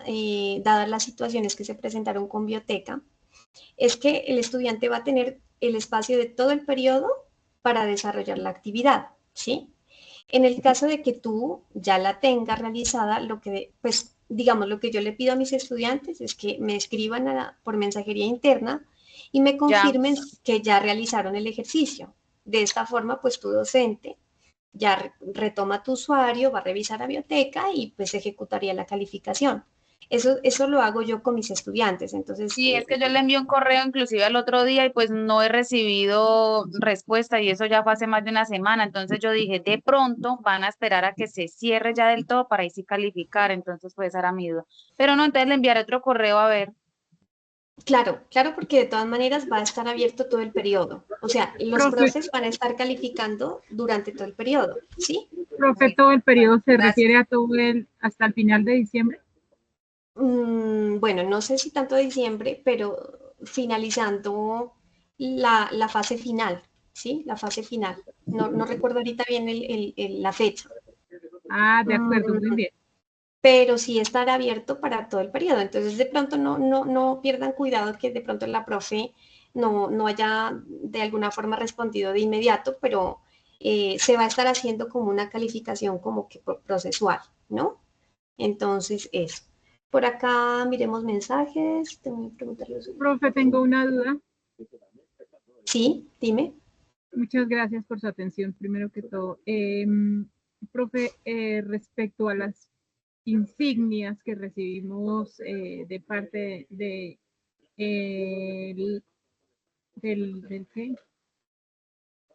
dadas las situaciones que se presentaron con Bioteca, es que el estudiante va a tener el espacio de todo el periodo para desarrollar la actividad, ¿sí? En el caso de que tú ya la tengas realizada, lo que, pues, digamos, lo que yo le pido a mis estudiantes es que me escriban por mensajería interna y me confirmen que ya realizaron el ejercicio. De esta forma, pues, tu docente ya retoma tu usuario, va a revisar la biblioteca y pues ejecutaría la calificación. Eso lo hago yo con mis estudiantes, entonces... Sí, es que yo le envié un correo inclusive al otro día y pues no he recibido respuesta y eso ya fue hace más de una semana, entonces yo dije, de pronto van a esperar a que se cierre ya del todo para ahí sí calificar, entonces pues era mi duda. Pero no, entonces le enviaré otro correo a ver. Claro, claro, porque de todas maneras va a estar abierto todo el periodo. O sea, los profes van a estar calificando durante todo el periodo, ¿sí? Profe, ¿todo el periodo se refiere a hasta el final de diciembre? Bueno, no sé si tanto de diciembre, pero finalizando la fase final, ¿sí? La fase final. No recuerdo ahorita bien la fecha. Ah, de acuerdo, muy bien. Pero sí estará abierto para todo el periodo. Entonces, de pronto no pierdan cuidado que de pronto la profe no haya de alguna forma respondido de inmediato, pero se va a estar haciendo como una calificación como que procesual, ¿no? Entonces, eso. Por acá miremos mensajes. Tengo que preguntarle. Profe, tengo una duda. Sí, dime. Muchas gracias por su atención, primero que todo. Profe, respecto a las insignias que recibimos de parte del ¿qué?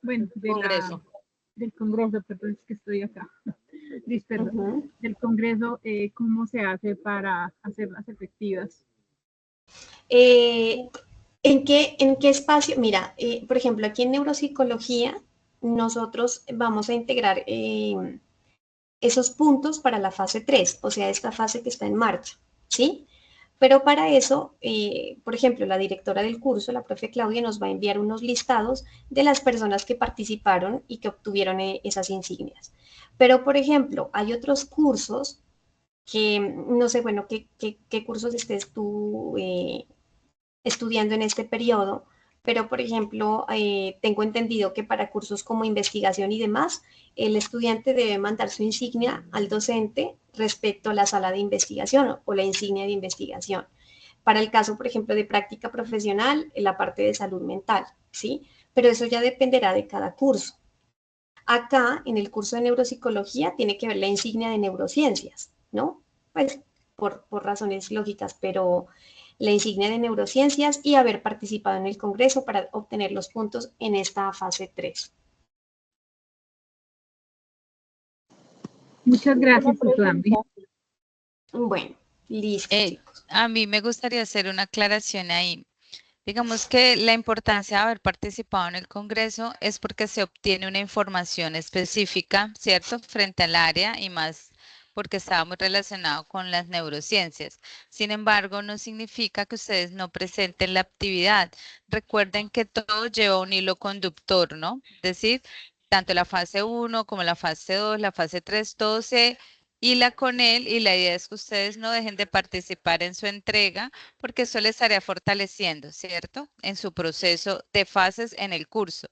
Bueno, Congreso. Del Congreso, perdón, es que estoy acá. Perdón. Del Congreso, ¿cómo se hace para hacerlas efectivas? ¿En qué espacio? Mira, por ejemplo, aquí en neuropsicología, nosotros vamos a integrar esos puntos para la fase 3, o sea, esta fase que está en marcha, ¿sí? Pero para eso, por ejemplo, la directora del curso, la profe Claudia, nos va a enviar unos listados de las personas que participaron y que obtuvieron esas insignias. Pero, por ejemplo, hay otros cursos que, no sé, bueno, qué cursos estés tú estudiando en este periodo, pero por ejemplo, tengo entendido que para cursos como investigación y demás, el estudiante debe mandar su insignia al docente respecto a la sala de investigación o la insignia de investigación. Para el caso, por ejemplo, de práctica profesional, en la parte de salud mental, ¿sí? Pero eso ya dependerá de cada curso. Acá, en el curso de neuropsicología, tiene que ver la insignia de neurociencias, ¿no? Pues por razones lógicas, pero la insignia de neurociencias y haber participado en el Congreso para obtener los puntos en esta fase 3. Muchas gracias, Tutuambi. Bueno, listo. A mí me gustaría hacer una aclaración ahí. Digamos que la importancia de haber participado en el Congreso es porque se obtiene una información específica, ¿cierto?, frente al área y más porque estaba muy relacionado con las neurociencias. Sin embargo, no significa que ustedes no presenten la actividad. Recuerden que todo lleva un hilo conductor, ¿no? Es decir, tanto la fase 1 como la fase 2, la fase 3, todo se hila con él y la idea es que ustedes no dejen de participar en su entrega porque eso les estaría fortaleciendo, ¿cierto? En su proceso de fases en el curso.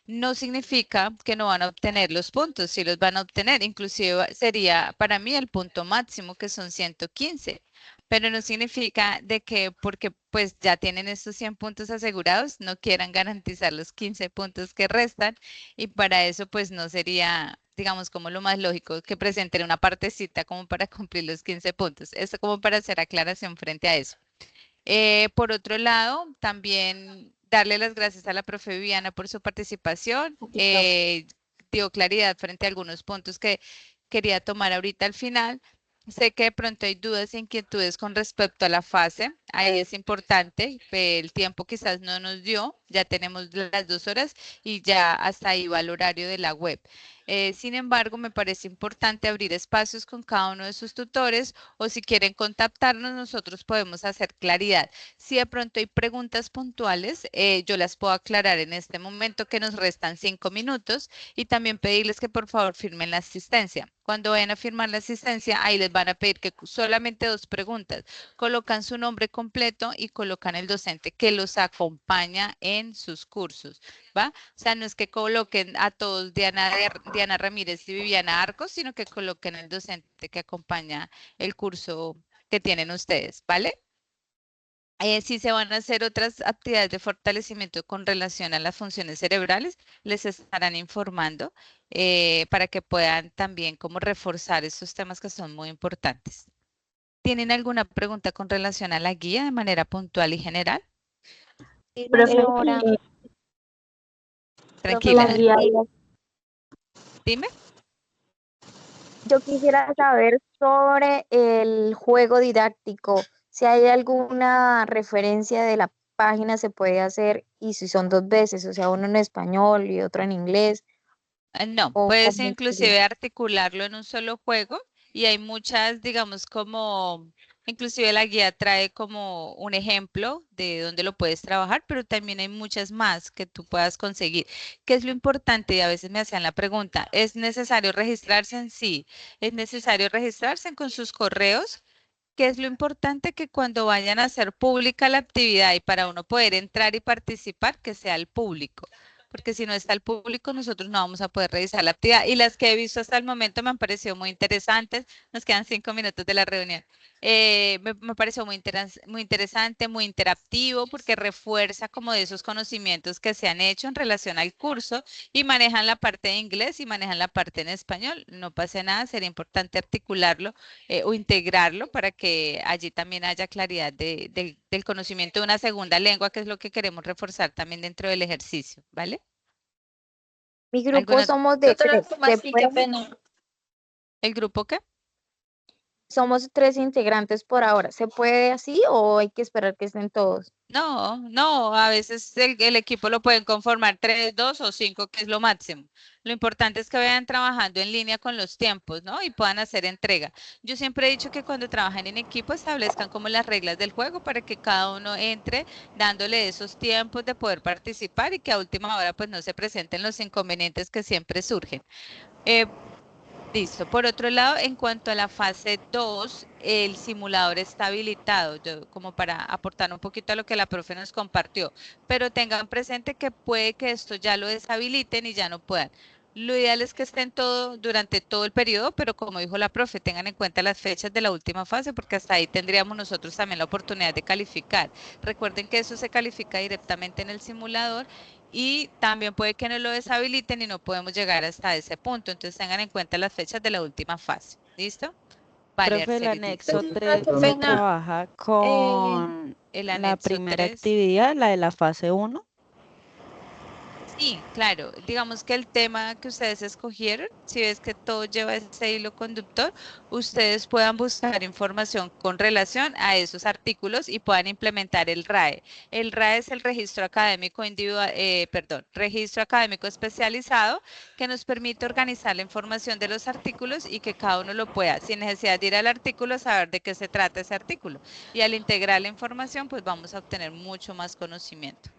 No significa que no van a obtener los puntos, sí los van a obtener, inclusive sería para mí el punto máximo que son 115, pero no significa de que porque pues ya tienen estos 100 puntos asegurados, no quieran garantizar los 15 puntos que restan y para eso pues no sería, digamos, como lo más lógico que presenten una partecita como para cumplir los 15 puntos. Esto como para hacer aclaración frente a eso. Por otro lado, también darle las gracias a la profe Viviana por su participación. Dio claridad frente a algunos puntos que quería tomar ahorita al final. Sé que de pronto hay dudas e inquietudes con respecto a la fase. Ahí es importante. El tiempo quizás no nos dio. Ya tenemos las 2 horas y ya hasta ahí va el horario de la web. Sin embargo, me parece importante abrir espacios con cada uno de sus tutores o si quieren contactarnos, nosotros podemos hacer claridad. Si de pronto hay preguntas puntuales, yo las puedo aclarar en este momento que nos restan 5 minutos y también pedirles que por favor firmen la asistencia. Cuando vayan a firmar la asistencia, ahí les van a pedir que solamente 2 preguntas. Colocan su nombre completo y colocan el docente que los acompaña en sus cursos, ¿va? O sea, no es que coloquen a todos Diana Ramírez y Viviana Arcos, sino que coloquen el docente que acompaña el curso que tienen ustedes, ¿vale? Si se van a hacer otras actividades de fortalecimiento con relación a las funciones cerebrales, les estarán informando para que puedan también como reforzar esos temas que son muy importantes. ¿Tienen alguna pregunta con relación a la guía de manera puntual y general? Profesora. Tranquila. Dime. Yo quisiera saber sobre el juego didáctico. Si hay alguna referencia de la página se puede hacer y si son 2 veces, o sea, uno en español y otro en inglés. No, puedes inclusive articularlo en un solo juego y hay muchas, digamos, como, inclusive la guía trae como un ejemplo de dónde lo puedes trabajar, pero también hay muchas más que tú puedas conseguir. ¿Qué es lo importante? Y a veces me hacían la pregunta, ¿es necesario registrarse en sí? ¿Es necesario registrarse con sus correos? ¿Qué es lo importante? Que cuando vayan a hacer pública la actividad y para uno poder entrar y participar, que sea el público. Porque si no está el público, nosotros no vamos a poder revisar la actividad. Y las que he visto hasta el momento me han parecido muy interesantes. Nos quedan 5 minutos de la reunión. Me pareció muy interesante, muy interactivo, porque refuerza como de esos conocimientos que se han hecho en relación al curso y manejan la parte de inglés y manejan la parte en español. No pasa nada, sería importante articularlo o integrarlo para que allí también haya claridad del conocimiento de una segunda lengua, que es lo que queremos reforzar también dentro del ejercicio, ¿vale? Mi grupo somos de 3. ¿El grupo qué? Somos 3 integrantes por ahora. ¿Se puede así o hay que esperar que estén todos? No, a veces el equipo lo pueden conformar 3, 2 o 5, que es lo máximo. Lo importante es que vayan trabajando en línea con los tiempos, ¿no? Y puedan hacer entrega. Yo siempre he dicho que cuando trabajan en equipo establezcan como las reglas del juego para que cada uno entre dándole esos tiempos de poder participar y que a última hora pues no se presenten los inconvenientes que siempre surgen. Listo. Por otro lado, en cuanto a la fase 2, el simulador está habilitado, como para aportar un poquito a lo que la profe nos compartió, pero tengan presente que puede que esto ya lo deshabiliten y ya no puedan. Lo ideal es que estén durante todo el periodo, pero como dijo la profe, tengan en cuenta las fechas de la última fase, porque hasta ahí tendríamos nosotros también la oportunidad de calificar. Recuerden que eso se califica directamente en el simulador y también puede que no lo deshabiliten y no podemos llegar hasta ese punto. Entonces tengan en cuenta las fechas de la última fase. ¿Listo? Vale, Profe, el Arceli, anexo 3 se trabaja con el la anexo primera 3. actividad, la de la fase 1. Sí, claro. Digamos que el tema que ustedes escogieron, si ves que todo lleva ese hilo conductor, ustedes puedan buscar información con relación a esos artículos y puedan implementar el RAE. El RAE es el registro académico individual, registro académico especializado que nos permite organizar la información de los artículos y que cada uno lo pueda, sin necesidad de ir al artículo, saber de qué se trata ese artículo. Y al integrar la información, pues vamos a obtener mucho más conocimiento.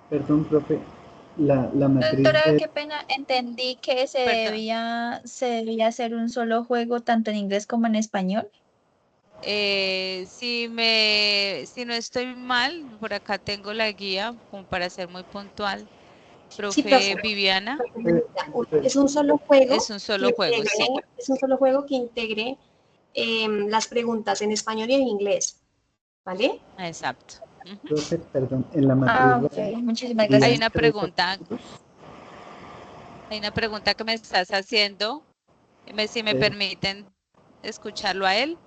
Perdón, profe. La matriz Doctora, de... qué pena, entendí que se debía hacer un solo juego tanto en inglés como en español. Si no estoy mal, por acá tengo la guía como para ser muy puntual. Sí, Profe Viviana. Es un solo juego. Es un solo juego, sí. Es un solo juego que integre las preguntas en español y en inglés, ¿vale? Exacto. Profe, perdón, en la matriz... Muchísimas gracias. Hay una pregunta. Hay una pregunta que me estás haciendo. Si me permiten escucharlo a él,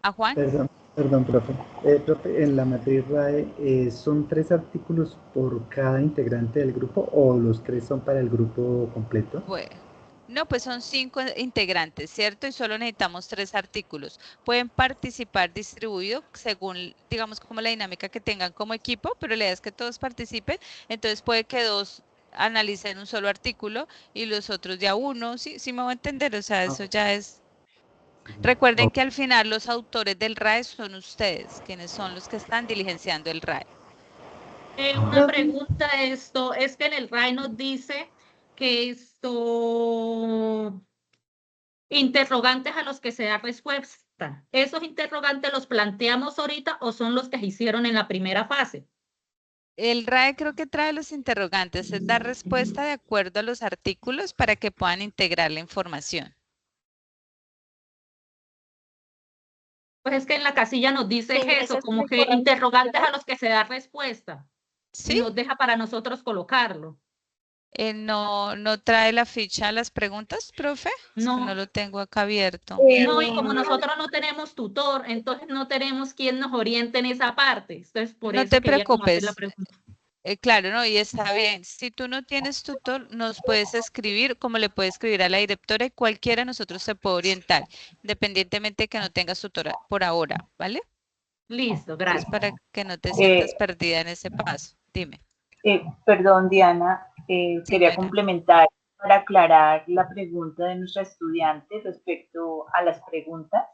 a Juan. Perdón, profe. Profe, en la matriz RAE, ¿son 3 artículos por cada integrante del grupo o los 3 son para el grupo completo? Bueno. No, pues son 5 integrantes, ¿cierto? Y solo necesitamos 3 artículos. Pueden participar distribuido según, digamos, como la dinámica que tengan como equipo, pero la idea es que todos participen. Entonces puede que 2 analicen un solo artículo y los otros ya uno. Sí me voy a entender, o sea, eso ya es... Recuerden que al final los autores del RAE son ustedes, quienes son los que están diligenciando el RAE. Una pregunta, es que en el RAE nos dice que interrogantes a los que se da respuesta. ¿Esos interrogantes los planteamos ahorita o son los que se hicieron en la primera fase? El RAE creo que trae los interrogantes, es dar respuesta de acuerdo a los artículos para que puedan integrar la información. Pues es que en la casilla nos dice eso, como que interrogantes a los que se da respuesta. ¿Sí? Y nos deja para nosotros colocarlo. ¿No trae la ficha a las preguntas, profe? No. Es que no lo tengo acá abierto. No, y como nosotros no tenemos tutor, entonces no tenemos quien nos oriente en esa parte. Entonces, por eso No te quería como hacer preocupes. la pregunta. Claro, no, y está bien. Si tú no tienes tutor, nos puedes escribir, como le puedes escribir a la directora y cualquiera de nosotros se puede orientar, independientemente de que no tengas tutora por ahora, ¿vale? Listo, gracias. Para que no te sientas perdida en ese paso. Dime. Perdón, Diana, quería complementar para aclarar la pregunta de nuestra estudiante respecto a las preguntas,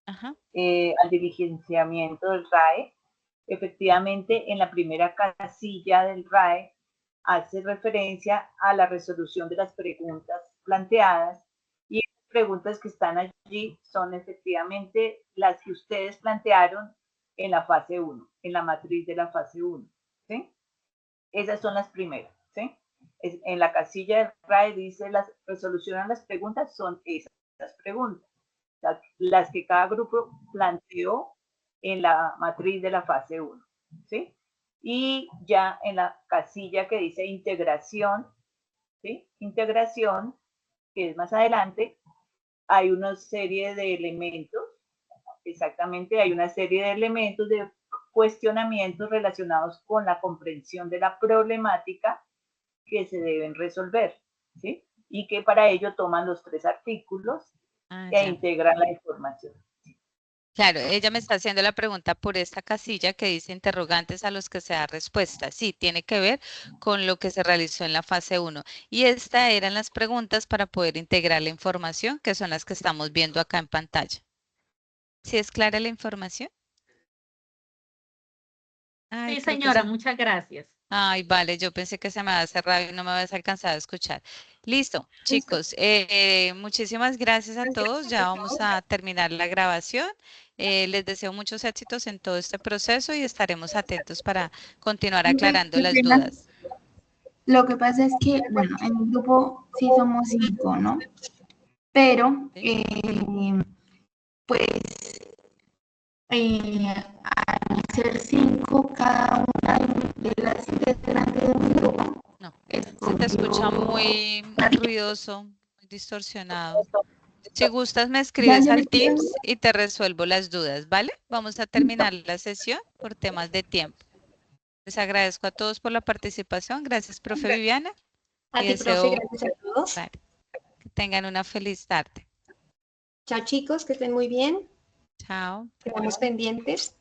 al diligenciamiento del RAE. Efectivamente, en la primera casilla del RAE hace referencia a la resolución de las preguntas planteadas y las preguntas que están allí son efectivamente las que ustedes plantearon en la fase 1, en la matriz de la fase 1, ¿sí? Esas son las primeras, ¿sí? En la casilla del RAE dice las resoluciones a las preguntas son esas preguntas, las que cada grupo planteó en la matriz de la fase 1, ¿sí? Y ya en la casilla que dice integración, ¿sí? Integración, que es más adelante, hay una serie de elementos, exactamente, hay una serie de elementos de cuestionamientos relacionados con la comprensión de la problemática que se deben resolver, ¿sí? Y que para ello toman los 3 artículos e integran la información. Claro, ella me está haciendo la pregunta por esta casilla que dice interrogantes a los que se da respuesta. Sí, tiene que ver con lo que se realizó en la fase 1. Y estas eran las preguntas para poder integrar la información, que son las que estamos viendo acá en pantalla. ¿Sí es clara la información? Sí, señora, muchas gracias. Ay, vale, yo pensé que se me había cerrado y no me habías alcanzado a escuchar. Listo, chicos, muchísimas gracias a todos. Ya vamos a terminar la grabación. Les deseo muchos éxitos en todo este proceso y estaremos atentos para continuar aclarando las dudas. Lo que pasa es que, bueno, en el grupo sí somos 5, ¿no? Pero, pues, al ser 5, cada una de las integrantes de un grupo. No, se te escucha muy ruidoso, muy distorsionado. Si gustas, me escribes al Teams y te resuelvo las dudas, ¿vale? Vamos a terminar la sesión por temas de tiempo. Les agradezco a todos por la participación. Gracias, profe Viviana. A Y ti, profe, deseo, gracias a todos. vale, que tengan una feliz tarde. Chao, chicos, que estén muy bien. Chao. Quedamos pendientes.